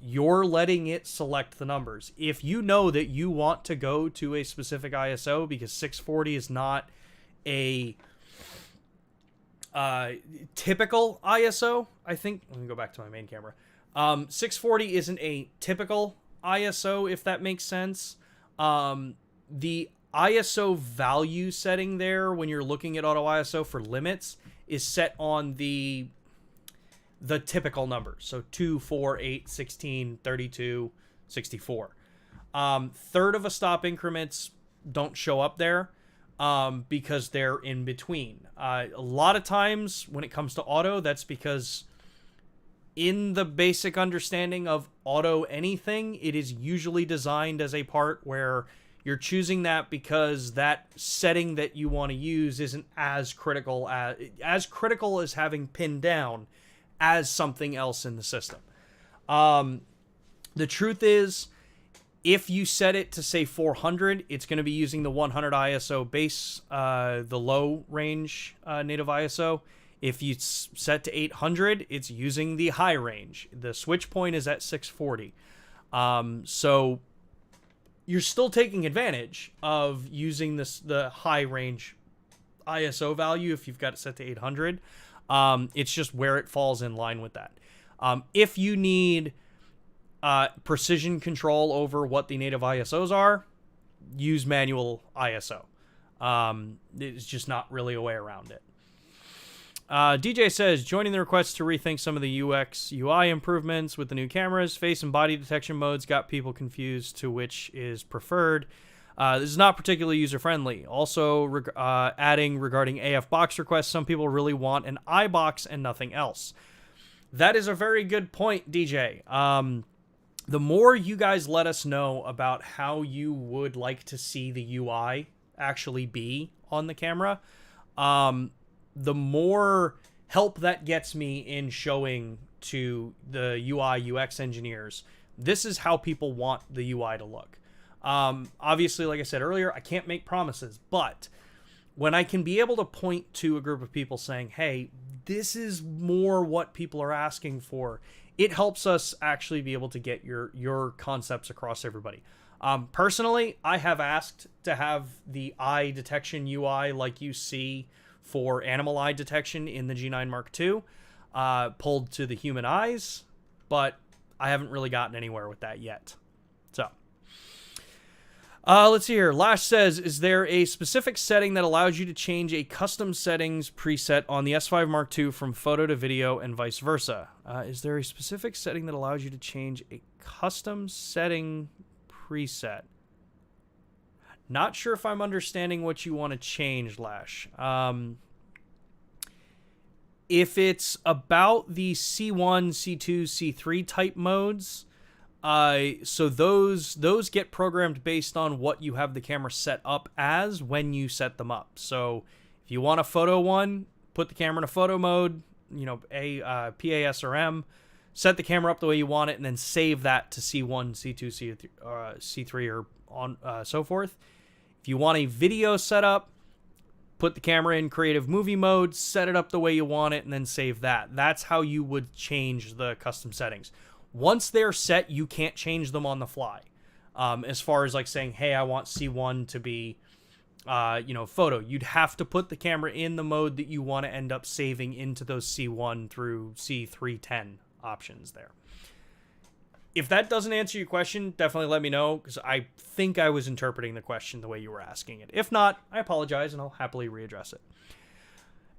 You're letting it select the numbers. If you know that you want to go to a specific ISO because 640 is not a typical ISO, I think. Let me go back to my main camera. 640 isn't a typical ISO, if that makes sense. The ISO value setting there, when you're looking at auto ISO for limits, is set on the typical numbers. So 2, 4, 8, 16, 32, 64. Third of a stop increments don't show up there because they're in between. A lot of times when it comes to auto, that's because in the basic understanding of auto anything, it is usually designed as a part where you're choosing that because that setting that you want to use isn't as critical as having pinned down as something else in the system. The truth is, if you set it to say 400, it's going to be using the 100 ISO base, the low range native ISO. If you set to 800, it's using the high range. The switch point is at 640. So you're still taking advantage of using the high range ISO value if you've got it set to 800. It's just where it falls in line with that. If you need precision control over what the native ISOs are, use manual ISO. It's just not really a way around it. DJ says, joining the request to rethink some of the UX UI improvements with the new cameras. Face and body detection modes got people confused to which is preferred. This is not particularly user-friendly. Also, adding regarding AF box requests, some people really want an I box and nothing else. That is a very good point, DJ. The more you guys let us know about how you would like to see the UI actually be on the camera, the more help that gets me in showing to the UI UX engineers, this is how people want the UI to look. Obviously, like I said earlier, I can't make promises, but when I can be able to point to a group of people saying, hey, this is more what people are asking for, it helps us actually be able to get your concepts across everybody. Personally, I have asked to have the eye detection UI like you see for animal eye detection in the G9 Mark II pulled to the human eyes, but I haven't really gotten anywhere with that yet. So, let's see here. Lash says, is there a specific setting that allows you to change a custom settings preset on the S5 Mark II from photo to video and vice versa? Is there a specific setting that allows you to change a custom setting preset? Not sure if I'm understanding what you want to change, Lash. If it's about the C1, C2, C3 type modes, so those get programmed based on what you have the camera set up as when you set them up. So if you want a photo one, put the camera in a photo mode, PASRM, set the camera up the way you want it, and then save that to C1, C2, C3, or on so forth. If you want a video setup, put the camera in creative movie mode, set it up the way you want it, and then save that. That's how you would change the custom settings. Once they're set, you can't change them on the fly. As far as like saying, hey, I want C1 to be, photo. You'd have to put the camera in the mode that you want to end up saving into those C1 through C310 options there. If that doesn't answer your question, definitely let me know, because I think I was interpreting the question the way you were asking it. If not, I apologize, and I'll happily readdress it.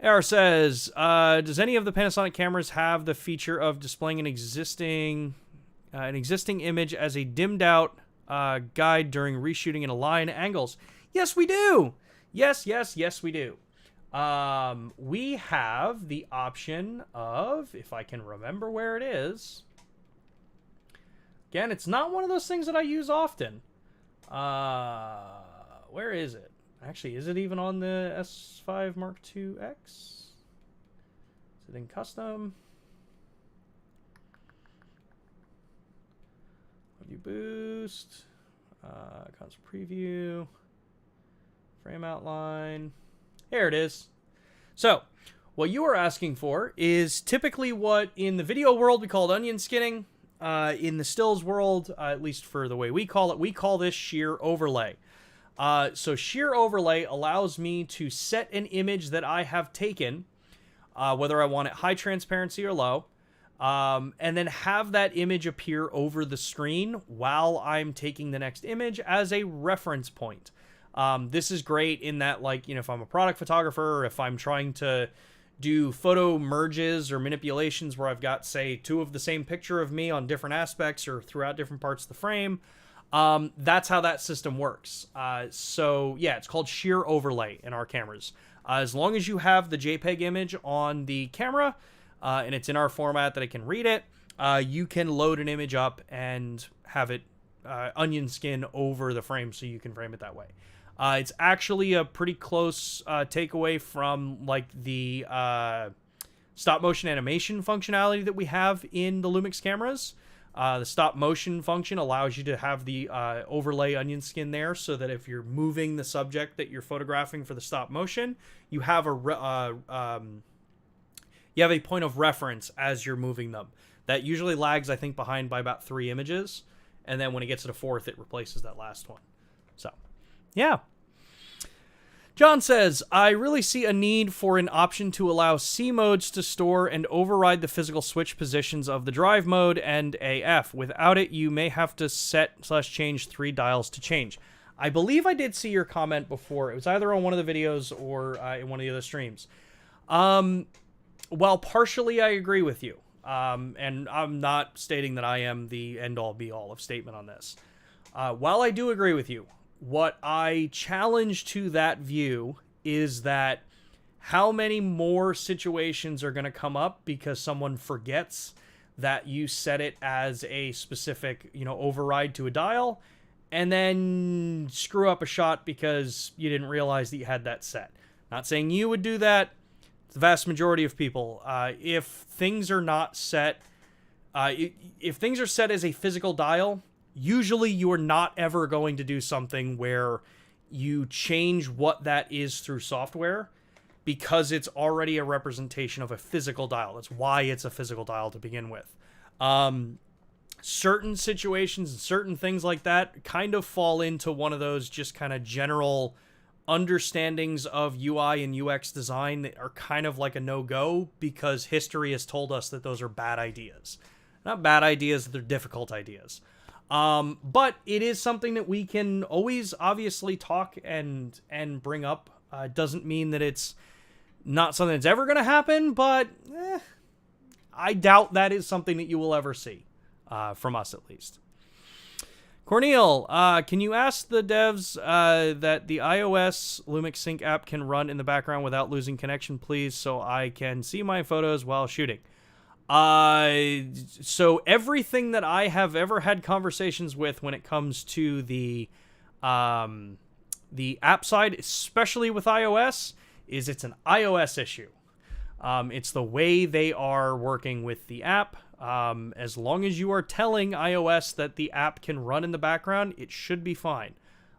AR says, does any of the Panasonic cameras have the feature of displaying an existing image as a dimmed out guide during reshooting in align angles? Yes, we do. Yes, we do. We have the option of, if I can remember where it is. Again, it's not one of those things that I use often. Where is it? Actually, is it even on the S5 Mark II X? Is it in custom? View boost. Console preview. Frame outline. Here it is. So, what you are asking for is typically what in the video world we call onion skinning. In the stills world, at least for the way we call this shear overlay. So shear overlay allows me to set an image that I have taken, whether I want it high transparency or low, and then have that image appear over the screen while I'm taking the next image as a reference point. This is great in that, like, if I'm a product photographer, or if I'm trying to do photo merges or manipulations where I've got, say, two of the same picture of me on different aspects or throughout different parts of the frame. That's how that system works. So yeah, it's called shear overlay in our cameras. As long as you have the JPEG image on the camera, and it's in our format that I can read it, you can load an image up and have it onion skin over the frame so you can frame it that way. It's actually a pretty close takeaway from like the stop motion animation functionality that we have in the Lumix cameras. The stop motion function allows you to have the overlay onion skin there, so that if you're moving the subject that you're photographing for the stop motion, you have a point of reference as you're moving them. That usually lags, I think, behind by about 3 images, and then when it gets to the 4th, it replaces that last one. So, yeah. John says, I really see a need for an option to allow C modes to store and override the physical switch positions of the drive mode and AF. Without it, you may have to set/change 3 dials to change. I believe I did see your comment before. It was either on one of the videos or in one of the other streams. Well, partially I agree with you. And I'm not stating that I am the end-all be-all of statement on this. While I do agree with you, what I challenge to that view is that how many more situations are going to come up because someone forgets that you set it as a specific, override to a dial, and then screw up a shot because you didn't realize that you had that set. Not saying you would do that. The vast majority of people, if things are not set, if things are set as a physical dial, usually you are not ever going to do something where you change what that is through software, because it's already a representation of a physical dial. That's why it's a physical dial to begin with. Certain situations and certain things like that kind of fall into one of those just kind of general understandings of UI and UX design that are kind of like a no-go, because history has told us that those are bad ideas. Not bad ideas, they're difficult ideas. But it is something that we can always obviously talk and bring up. It doesn't mean that it's not something that's ever going to happen, but I doubt that is something that you will ever see, from us at least. Cornel, can you ask the devs that the iOS Lumix Sync app can run in the background without losing connection, please, so I can see my photos while shooting? So everything that I have ever had conversations with when it comes to the app side, especially with iOS, is it's an iOS issue. It's the way they are working with the app. As long as you are telling iOS that the app can run in the background, it should be fine.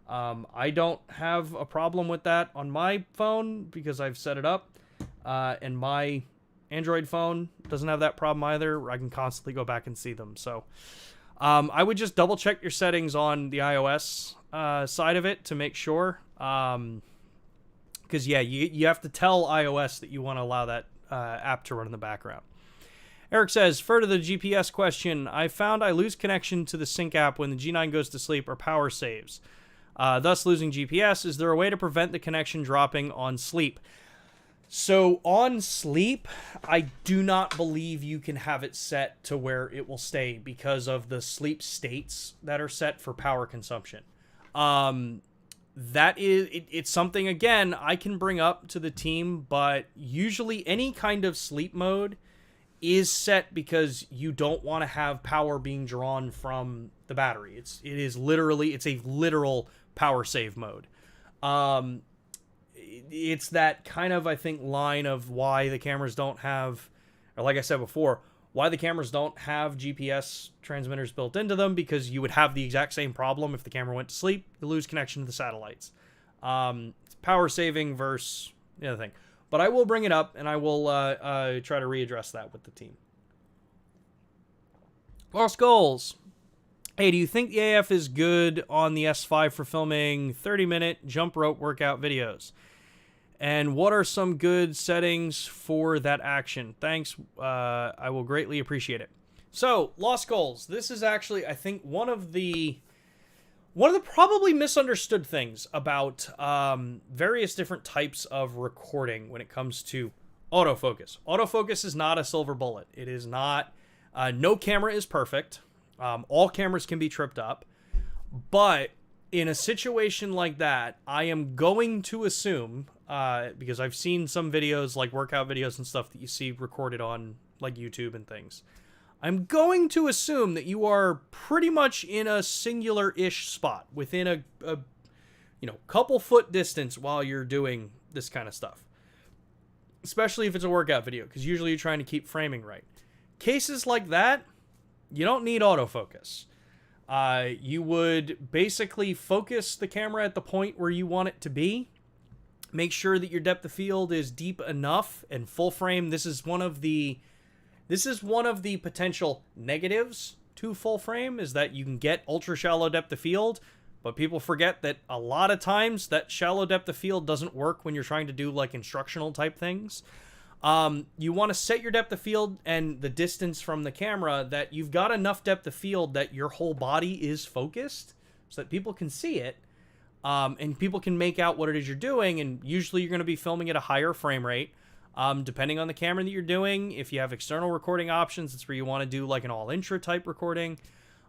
I don't have a problem with that on my phone because I've set it up, and my Android phone doesn't have that problem either. I can constantly go back and see them. So I would just double check your settings on the iOS side of it to make sure. Because, yeah, you have to tell iOS that you want to allow that app to run in the background. Eric says, further to the GPS question, I found I lose connection to the sync app when the G9 goes to sleep or power saves, thus losing GPS. Is there a way to prevent the connection dropping on sleep? So on sleep, I do not believe you can have it set to where it will stay because of the sleep states that are set for power consumption. That is, it's something, again, I can bring up to the team, but usually any kind of sleep mode is set because you don't want to have power being drawn from the battery. It's a literal power save mode. It's that kind of, I think, line of why the cameras don't have, or like I said before, why the cameras don't have GPS transmitters built into them, because you would have the exact same problem if the camera went to sleep. You lose connection to the satellites. It's power saving versus the other thing. But I will bring it up, and I will try to readdress that with the team. Lost Goals. Hey, do you think the AF is good on the S5 for filming 30-minute jump rope workout videos? And what are some good settings for that action? Thanks. I will greatly appreciate it. So, Lost Goals. This is actually, I think, one of the probably misunderstood things about various different types of recording when it comes to autofocus. Autofocus is not a silver bullet. It is not. No camera is perfect. All cameras can be tripped up. But in a situation like that, I am going to assume, because I've seen some videos, like workout videos and stuff that you see recorded on like YouTube and things, I'm going to assume that you are pretty much in a singular-ish spot within a couple foot distance while you're doing this kind of stuff. Especially if it's a workout video, because usually you're trying to keep framing right. Cases like that, you don't need autofocus. You would basically focus the camera at the point where you want it to be. Make sure that your depth of field is deep enough and full frame. This is one of the potential negatives to full frame, is that you can get ultra shallow depth of field, but people forget that a lot of times that shallow depth of field doesn't work when you're trying to do like instructional type things. You want to set your depth of field and the distance from the camera that you've got enough depth of field that your whole body is focused so that people can see it. and people can make out what it is you're doing, and usually you're going to be filming at a higher frame rate. Depending on the camera that you're doing, if you have external recording options, it's where you want to do like an all-intra type recording.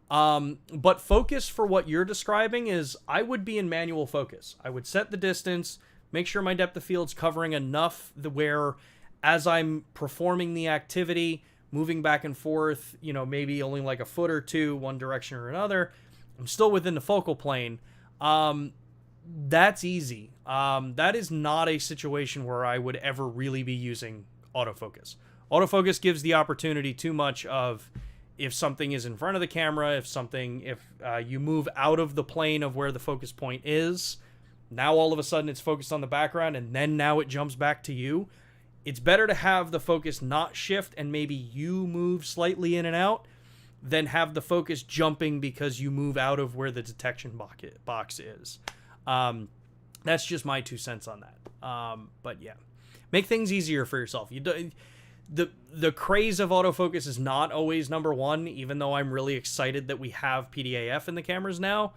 But focus for what you're describing is, I would be in manual focus. I would set the distance, make sure my depth of field's covering enough where as I'm performing the activity, moving back and forth, you know, maybe only like a foot or two, one direction or another, I'm still within the focal plane. That's easy. That is not a situation where I would ever really be using autofocus. Autofocus gives the opportunity too much of, if something is in front of the camera, if you move out of the plane of where the focus point is, now all of a sudden it's focused on the background, and then now it jumps back to you. It's better to have the focus not shift and maybe you move slightly in and out than have the focus jumping because you move out of where the detection box is. That's just my 2 cents on that. But yeah, make things easier for yourself. The craze of autofocus is not always number one, even though I'm really excited that we have PDAF in the cameras now.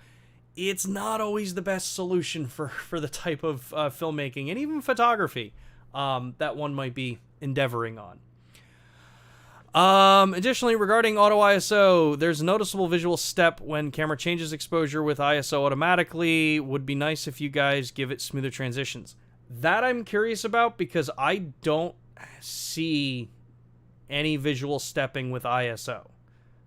It's not always the best solution for the type of filmmaking and even photography that one might be endeavoring on. Additionally, regarding auto ISO, there's a noticeable visual step when camera changes exposure with ISO automatically. Would be nice if you guys give it smoother transitions. That I'm curious about, because I don't see any visual stepping with ISO.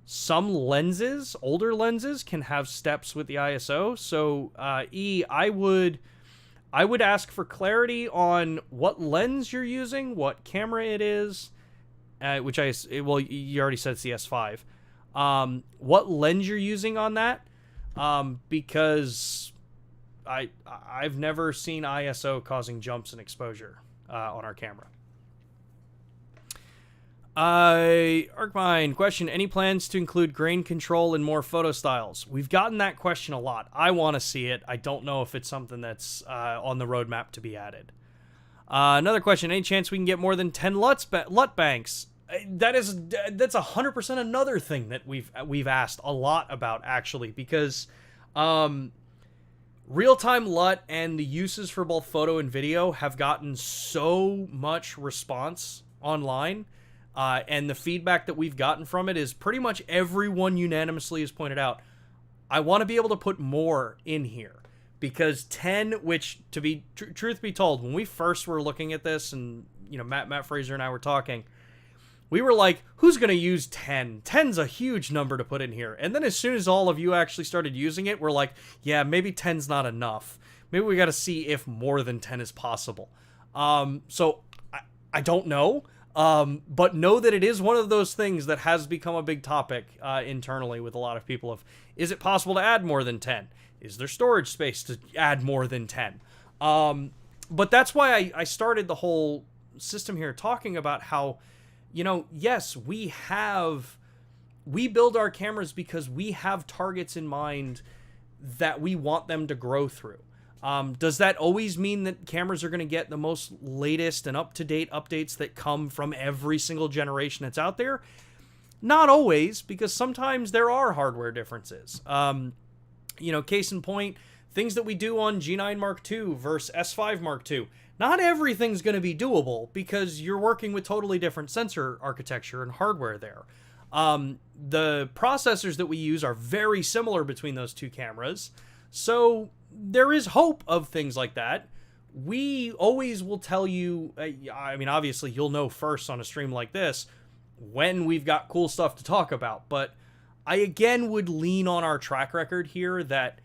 Some lenses, older lenses, can have steps with the ISO. So, I would ask for clarity on what lens you're using, what camera it is, well, you already said it's the S5. What lens you're using on that, because I've never seen ISO causing jumps in exposure on our camera. Arkmine question: any plans to include grain control in more photo styles? We've gotten that question a lot. I want to see it. I don't know if it's something that's on the roadmap to be added. Another question: any chance we can get more than 10 LUT banks? That's 100% another thing that we've asked a lot about, actually, because real-time LUT and the uses for both photo and video have gotten so much response online. And the feedback that we've gotten from it is pretty much everyone unanimously has pointed out, I want to be able to put more in here. Because 10, which, to be truth be told, when we first were looking at this, and you know, Matt Fraser and I were talking, we were like, who's going to use 10? 10's a huge number to put in here. And then as soon as all of you actually started using it, we're like, yeah, maybe 10's not enough. Maybe we got to see if more than 10 is possible. So I don't know. But know that it is one of those things that has become a big topic internally with a lot of people of, is it possible to add more than 10? Is there storage space to add more than 10? But that's why I started the whole system here talking about how, you know, yes, we build our cameras because we have targets in mind that we want them to grow through. Does that always mean that cameras are going to get the most latest and up-to-date updates that come from every single generation that's out there? Not always, because sometimes there are hardware differences. You know, case in point, things that we do on G9 Mark II versus S5 Mark II. Not everything's going to be doable because you're working with totally different sensor architecture and hardware there. The processors that we use are very similar between those two cameras. So there is hope of things like that. We always will tell you, I mean, obviously you'll know first on a stream like this when we've got cool stuff to talk about, but I again would lean on our track record here that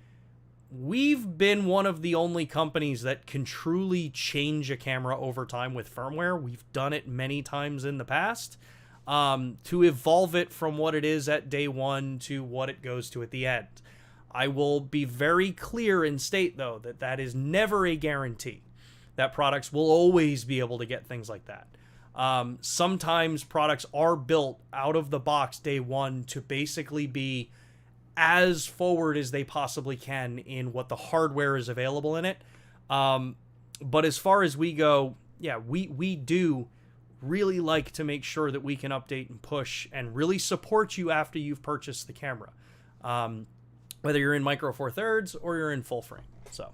we've been one of the only companies that can truly change a camera over time with firmware. We've done it many times in the past to evolve it from what it is at day one to what it goes to at the end. I will be very clear and state, though, that that is never a guarantee. That products will always be able to get things like that. Sometimes products are built out of the box day one to basically be as forward as they possibly can in what the hardware is available in it. But as far as we go, yeah, we do really like to make sure that we can update and push and really support you after you've purchased the camera. Whether you're in Micro Four Thirds or you're in full frame. So,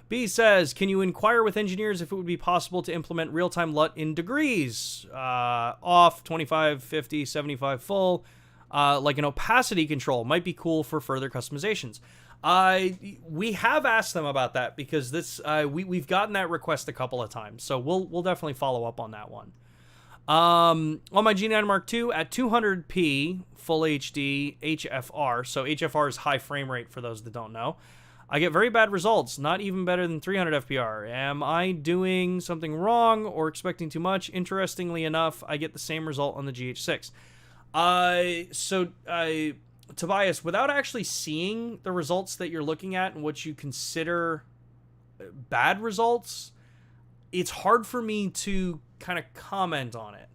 B says, can you inquire with engineers if it would be possible to implement real-time LUT in degrees? Off, 25, 50, 75 full. Like an opacity control might be cool for further customizations. We have asked them about that because this we've gotten that request a couple of times, so we'll definitely follow up on that one. On my G9 Mark II at 200p full HD HFR, so HFR is high frame rate for those that don't know. I get very bad results, not even better than 300 FPR. Am I doing something wrong or expecting too much? Interestingly enough, I get the same result on the GH6. Tobias, without actually seeing the results that you're looking at and what you consider bad results, it's hard for me to kind of comment on it.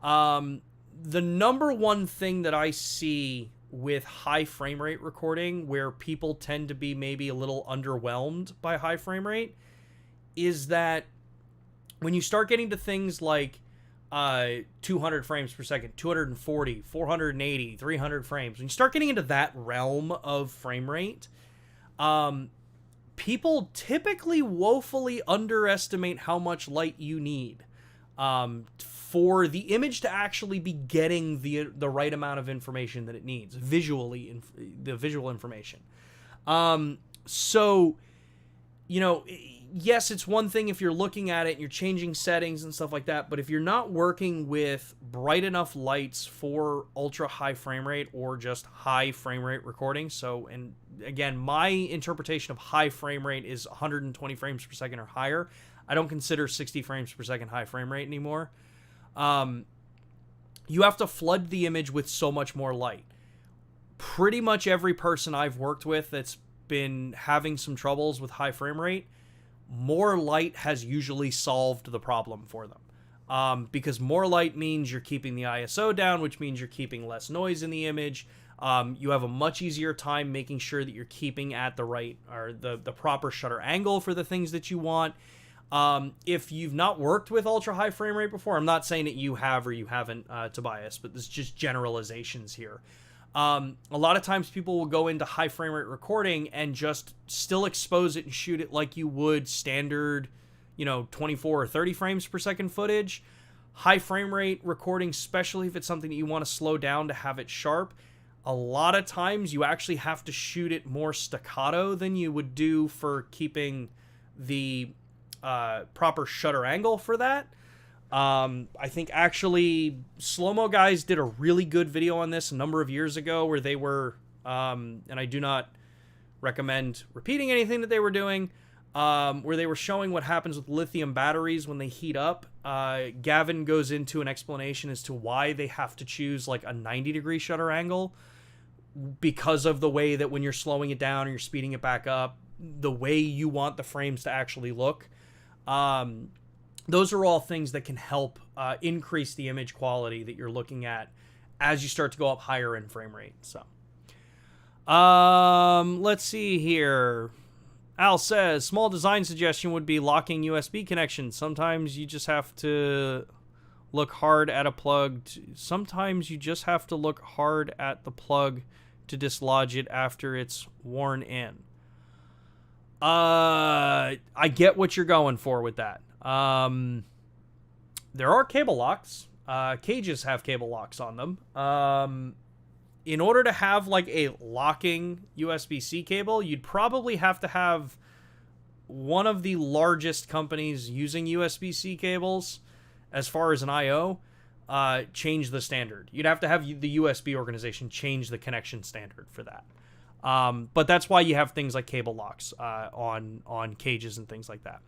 The number one thing that I see with high frame rate recording, where people tend to be maybe a little underwhelmed by high frame rate, is that when you start getting to things like 200 frames per second, 240, 480, 300 frames, when you start getting into that realm of frame rate, people typically woefully underestimate how much light you need for the image to actually be getting the right amount of information that it needs visually, the visual information. So, you know, yes, it's one thing if you're looking at it and you're changing settings and stuff like that, but if you're not working with bright enough lights for ultra high frame rate or just high frame rate recording, so, and again, my interpretation of high frame rate is 120 frames per second or higher. I don't consider 60 frames per second high frame rate anymore. You have to flood the image with so much more light. Pretty much every person I've worked with that's been having some troubles with high frame rate, more light has usually solved the problem for them. Because more light means you're keeping the ISO down, which means you're keeping less noise in the image. You have a much easier time making sure that you're keeping at the right, or the proper shutter angle for the things that you want. If you've not worked with ultra high frame rate before, I'm not saying that you have or you haven't, Tobias, but this is just generalizations here. A lot of times people will go into high frame rate recording and just still expose it and shoot it like you would standard, 24 or 30 frames per second footage. High frame rate recording, especially if it's something that you want to slow down to have it sharp, a lot of times you actually have to shoot it more staccato than you would do for keeping the proper shutter angle for that. I think actually Slow-Mo Guys did a really good video on this a number of years ago where they were, and I do not recommend repeating anything that they were doing, where they were showing what happens with lithium batteries when they heat up. Gavin goes into an explanation as to why they have to choose like a 90-degree shutter angle because of the way that when you're slowing it down or you're speeding it back up, the way you want the frames to actually look. Those are all things that can help increase the image quality that you're looking at as you start to go up higher in frame rate. So, let's see here. Al says, small design suggestion would be locking USB connections. Sometimes you just have to look hard at a plug. Sometimes you just have to look hard at the plug to dislodge it after it's worn in. I get what you're going for with that. There are cable locks. Cages have cable locks on them. In order to have like a locking USB-C cable, you'd probably have to have one of the largest companies using USB-C cables as far as an I/O change the standard. You'd have to have the USB organization change the connection standard for that. But that's why you have things like cable locks on cages and things like that.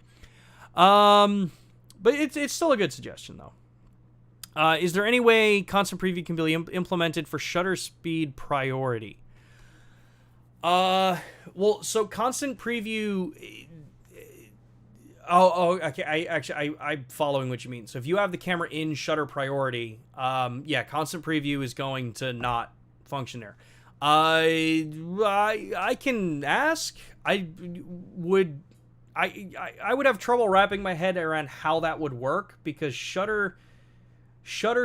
But it's still a good suggestion, though. Is there any way constant preview can be implemented for shutter speed priority? Well, so constant preview... okay. I'm following what you mean. So if you have the camera in shutter priority, yeah, constant preview is going to not function there. I can ask. I would have trouble wrapping my head around how that would work, because shutter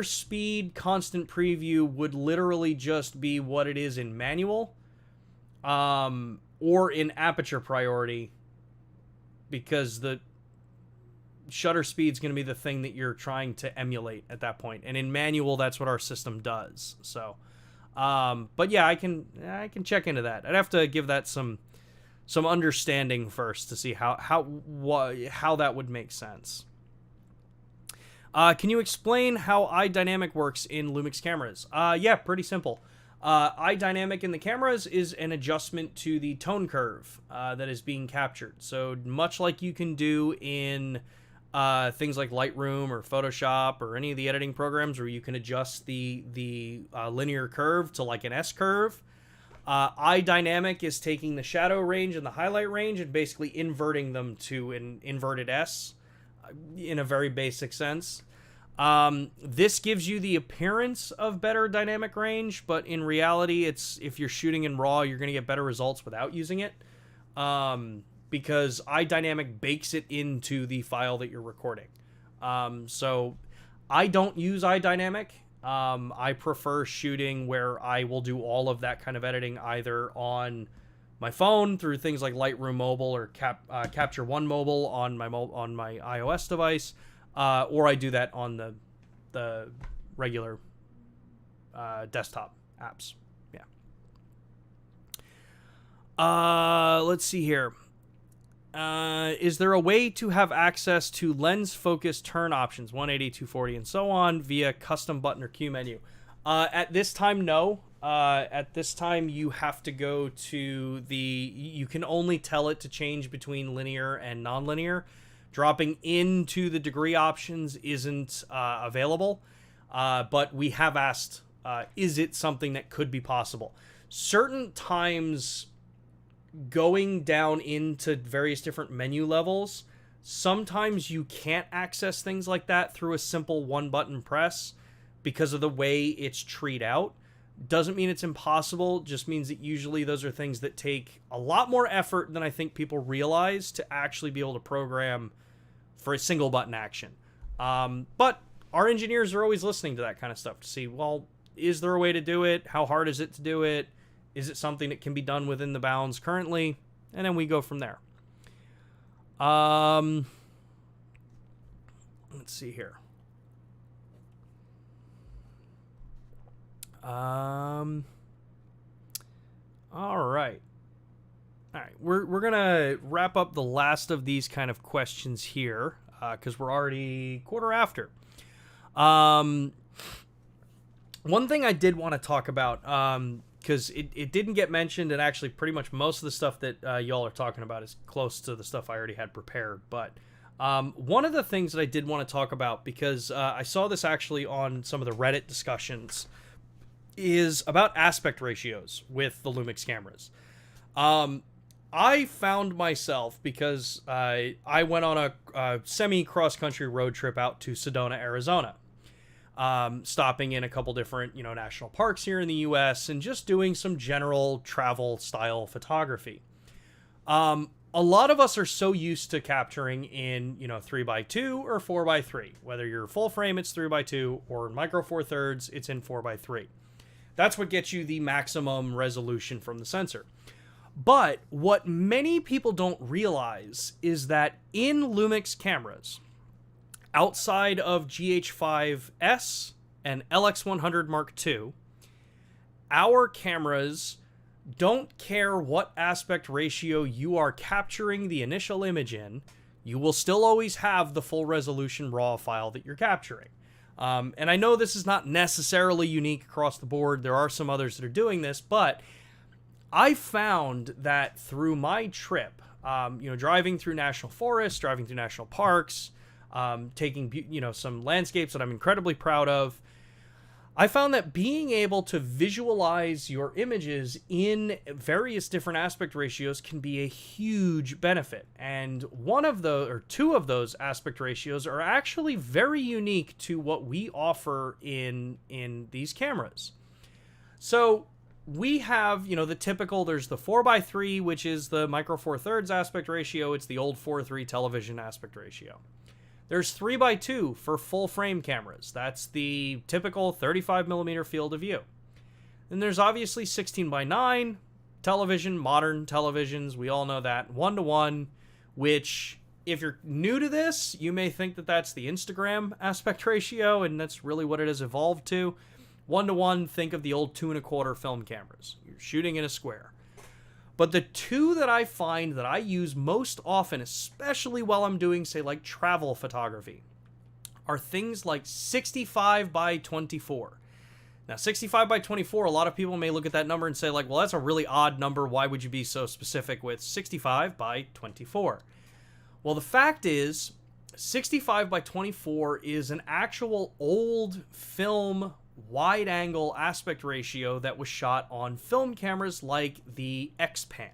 speed constant preview would literally just be what it is in manual. or in aperture priority, because the shutter speed is going to be the thing that you're trying to emulate at that point. And in manual, that's what our system does. So, but yeah, I can check into that. I'd have to give that some understanding first to see how that would make sense. Can you explain how eye dynamic works in Lumix cameras? Yeah, pretty simple. Eye dynamic in the cameras is an adjustment to the tone curve that is being captured. So much like you can do in things like Lightroom or Photoshop or any of the editing programs where you can adjust the linear curve to like an S curve, eye dynamic is taking the shadow range and the highlight range and basically inverting them to an inverted S in a very basic sense. This gives you the appearance of better dynamic range, but in reality, if you're shooting in RAW, you're going to get better results without using it, because eye dynamic bakes it into the file that you're recording. So I don't use eye dynamic. I prefer shooting where I will do all of that kind of editing either on my phone through things like Lightroom Mobile or Capture One Mobile on my iOS device, or I do that on the regular desktop apps. Yeah. Let's see here. Is there a way to have access to lens focus turn options, 180, 240, and so on, via custom button or Q menu? At this time, no. At this time, you have to go to you can only tell it to change between linear and nonlinear. Dropping into the degree options isn't available, but we have asked, is it something that could be possible? Certain times, going down into various different menu levels, sometimes you can't access things like that through a simple one-button press because of the way it's treed out. Doesn't mean it's impossible, just means that usually those are things that take a lot more effort than I think people realize to actually be able to program for a single button action. But our engineers are always listening to that kind of stuff to see, well, is there a way to do it? How hard is it to do it? Is it something that can be done within the bounds currently? And then we go from there. Let's see here. All right. We're gonna wrap up the last of these kind of questions here, because we're already quarter after. One thing I did want to talk about, because it didn't get mentioned, and actually pretty much most of the stuff that y'all are talking about is close to the stuff I already had prepared, but one of the things that I did want to talk about, because I saw this actually on some of the Reddit discussions, is about aspect ratios with the Lumix cameras. I found myself, because I went on a semi-cross-country road trip out to Sedona, Arizona, stopping in a couple different, national parks here in the U.S. and just doing some general travel-style photography. A lot of us are so used to capturing in, 3x2 or 4x3. Whether you're full frame, it's 3x2, or micro four thirds, it's in 4x3. That's what gets you the maximum resolution from the sensor. But what many people don't realize is that in Lumix cameras, outside of GH5S and LX100 Mark II, our cameras don't care what aspect ratio you are capturing the initial image in. You will still always have the full resolution RAW file that you're capturing. And I know this is not necessarily unique across the board. There are some others that are doing this, but I found that through my trip, driving through national forests, driving through national parks, taking, some landscapes that I'm incredibly proud of, I found that being able to visualize your images in various different aspect ratios can be a huge benefit. And two of those aspect ratios are actually very unique to what we offer in these cameras. So we have, the typical, there's the 4x3, which is the micro four thirds aspect ratio. It's the old 4:3 television aspect ratio. There's 3x2 for full frame cameras. That's the typical 35mm field of view. Then there's obviously 16:9, television, modern televisions, we all know that, 1:1, which, if you're new to this, you may think that that's the Instagram aspect ratio, and that's really what it has evolved to. 1:1, think of the old 2.25 film cameras. You're shooting in a square. But the two that I find that I use most often, especially while I'm doing, say, like travel photography, are things like 65 by 24. Now, 65 by 24, a lot of people may look at that number and say, like, well, that's a really odd number. Why would you be so specific with 65 by 24? Well, the fact is, 65 by 24 is an actual old film wide-angle aspect ratio that was shot on film cameras like the X-Pan.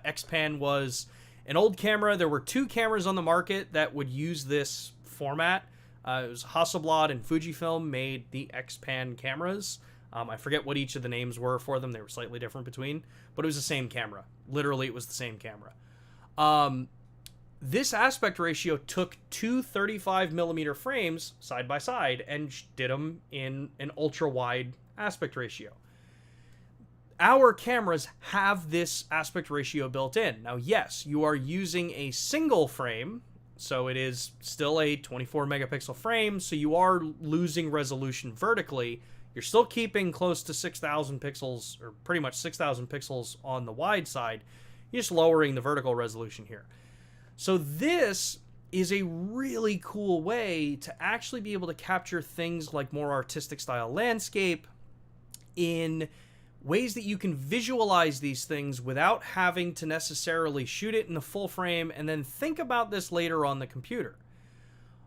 X-Pan was an old camera. There were two cameras on the market that would use this format. It was Hasselblad and Fujifilm made the X-Pan cameras. I forget what each of the names were for them. They were slightly different between, but it was the same camera. Literally, it was the same camera. This aspect ratio took two 35mm frames side by side and did them in an ultra-wide aspect ratio. Our cameras have this aspect ratio built in. Now, yes, you are using a single frame, so it is still a 24-megapixel frame, so you are losing resolution vertically. You're still keeping close to 6,000 pixels, or pretty much 6,000 pixels on the wide side. You're just lowering the vertical resolution here. So this is a really cool way to actually be able to capture things like more artistic style landscape in ways that you can visualize these things without having to necessarily shoot it in the full frame and then think about this later on the computer.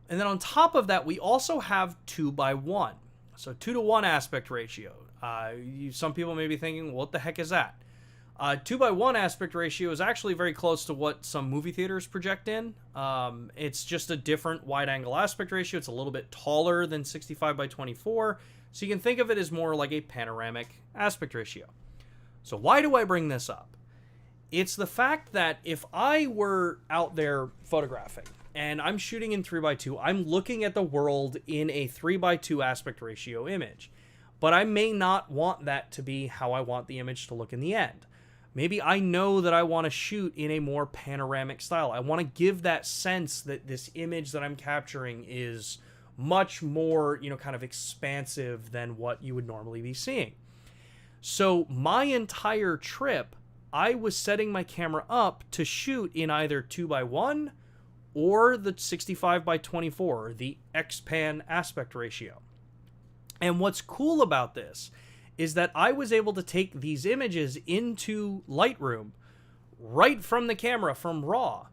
And then on top of that, we also have 2:1. So 2:1 aspect ratio. Some people may be thinking, what the heck is that? 2:1 aspect ratio is actually very close to what some movie theaters project in. It's just a different wide angle aspect ratio. It's a little bit taller than 65 by 24. So you can think of it as more like a panoramic aspect ratio. So why do I bring this up? It's the fact that if I were out there photographing and I'm shooting in 3:2, I'm looking at the world in a 3:2 aspect ratio image. But I may not want that to be how I want the image to look in the end. Maybe I know that I want to shoot in a more panoramic style. I want to give that sense that this image that I'm capturing is much more, kind of expansive than what you would normally be seeing. So my entire trip, I was setting my camera up to shoot in either 2:1 or the 65 by 24, the X-Pan aspect ratio. And what's cool about this is that I was able to take these images into Lightroom right from the camera, from RAW.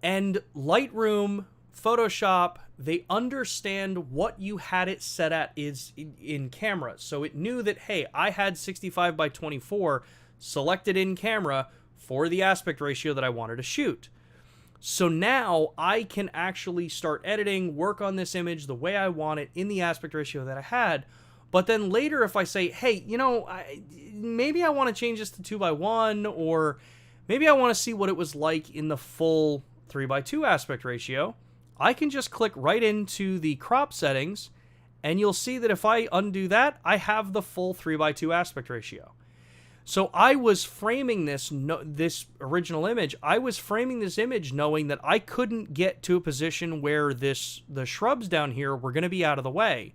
And Lightroom, Photoshop, they understand what you had it set at is in camera. So it knew that, hey, I had 65 by 24 selected in camera for the aspect ratio that I wanted to shoot. So now I can actually start editing, work on this image the way I want it in the aspect ratio that I had. But then later, if I say, hey, maybe I want to change this to 2:1, or maybe I want to see what it was like in the full 3:2 aspect ratio, I can just click right into the crop settings, and you'll see that if I undo that, I have the full 3:2 aspect ratio. So I was framing this original image. I was framing this image knowing that I couldn't get to a position where the shrubs down here were going to be out of the way.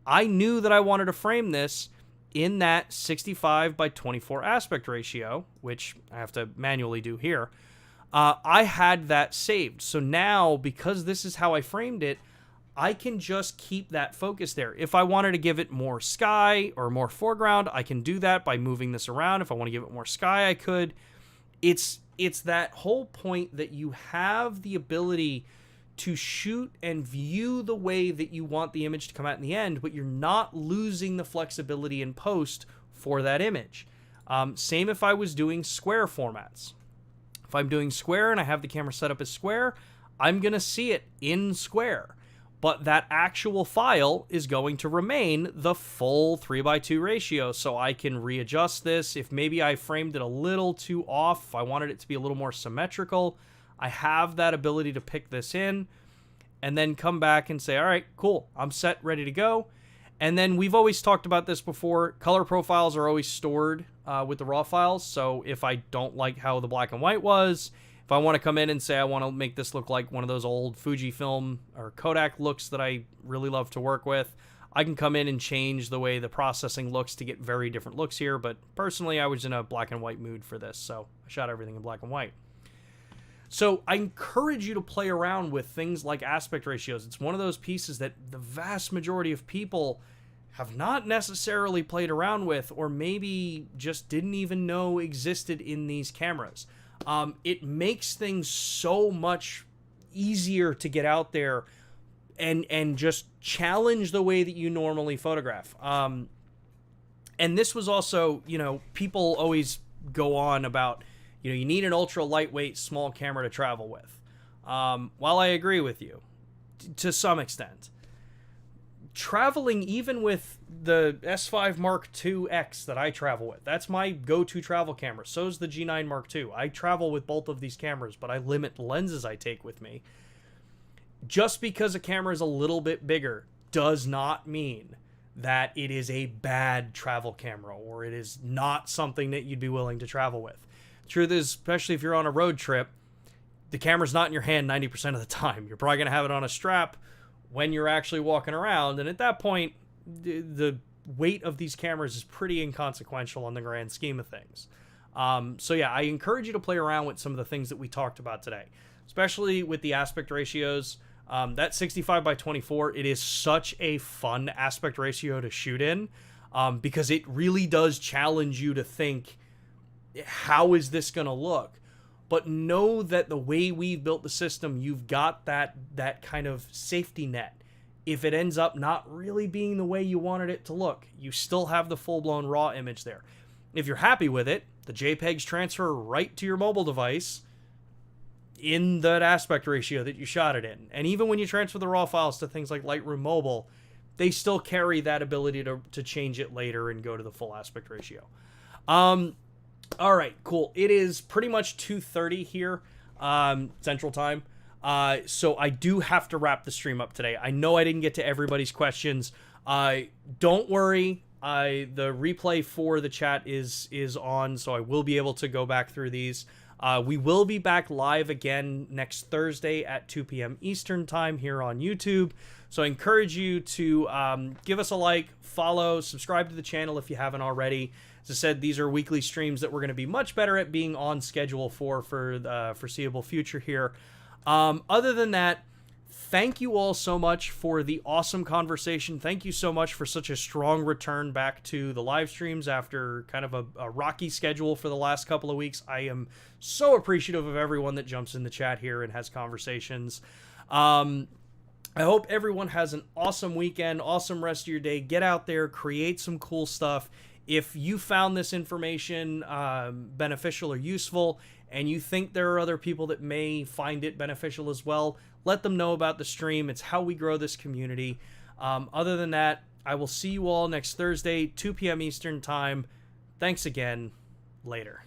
I knew that I wanted to frame this in that 65 by 24 aspect ratio, which I have to manually do here. I had that saved. So now, because this is how I framed it, I can just keep that focus there. If I wanted to give it more sky or more foreground, I can do that by moving this around. If I want to give it more sky, I could. It's that whole point that you have the ability to shoot and view the way that you want the image to come out in the end, but you're not losing the flexibility in post for that image. Same if I was doing square formats. If I'm doing square and I have the camera set up as square, I'm going to see it in square. But that actual file is going to remain the full 3:2 ratio, so I can readjust this. If maybe I framed it a little too off, if I wanted it to be a little more symmetrical, I have that ability to pick this in and then come back and say, all right, cool, I'm set, ready to go. And then we've always talked about this before. Color profiles are always stored with the raw files. So if I don't like how the black and white was, if I want to come in and say I want to make this look like one of those old Fujifilm or Kodak looks that I really love to work with, I can come in and change the way the processing looks to get very different looks here. But personally, I was in a black and white mood for this, so I shot everything in black and white. So I encourage you to play around with things like aspect ratios. It's one of those pieces that the vast majority of people have not necessarily played around with, or maybe just didn't even know existed in these cameras. It makes things so much easier to get out there and just challenge the way that you normally photograph. And this was also, people always go on about, you need an ultra lightweight small camera to travel with. While I agree with you to some extent, traveling even with the S5 Mark II X that I travel with, that's my go-to travel camera. So is the G9 Mark II. I travel with both of these cameras, but I limit the lenses I take with me. Just because a camera is a little bit bigger does not mean that it is a bad travel camera or it is not something that you'd be willing to travel with. Truth is, especially if you're on a road trip, the camera's not in your hand 90% of the time. You're probably going to have it on a strap when you're actually walking around, and at that point, the weight of these cameras is pretty inconsequential on the grand scheme of things. So yeah, I encourage you to play around with some of the things that we talked about today, especially with the aspect ratios. That 65 by 24, it is such a fun aspect ratio to shoot in, because it really does challenge you to think, how is this going to look? But know that the way we've built the system, you've got that kind of safety net. If it ends up not really being the way you wanted it to look, you still have the full-blown raw image there. If you're happy with it, the JPEGs transfer right to your mobile device in that aspect ratio that you shot it in. And even when you transfer the raw files to things like Lightroom Mobile, they still carry that ability to change it later and go to the full aspect ratio. All right, cool. It is pretty much 2:30 here, Central Time. So I do have to wrap the stream up today. I know I didn't get to everybody's questions. Don't worry. The replay for the chat is on, so I will be able to go back through these. We will be back live again next Thursday at 2 p.m. Eastern Time here on YouTube. So I encourage you to give us a like, follow, subscribe to the channel if you haven't already. As I said, these are weekly streams that we're going to be much better at being on schedule for the foreseeable future here. Other than that, thank you all so much for the awesome conversation. Thank you so much for such a strong return back to the live streams after kind of a rocky schedule for the last couple of weeks. I am so appreciative of everyone that jumps in the chat here and has conversations. I hope everyone has an awesome weekend, awesome rest of your day. Get out there, create some cool stuff. If you found this information beneficial or useful, and you think there are other people that may find it beneficial as well, let them know about the stream. It's how we grow this community. Other than that, I will see you all next Thursday, 2 p.m. Eastern Time. Thanks again. Later.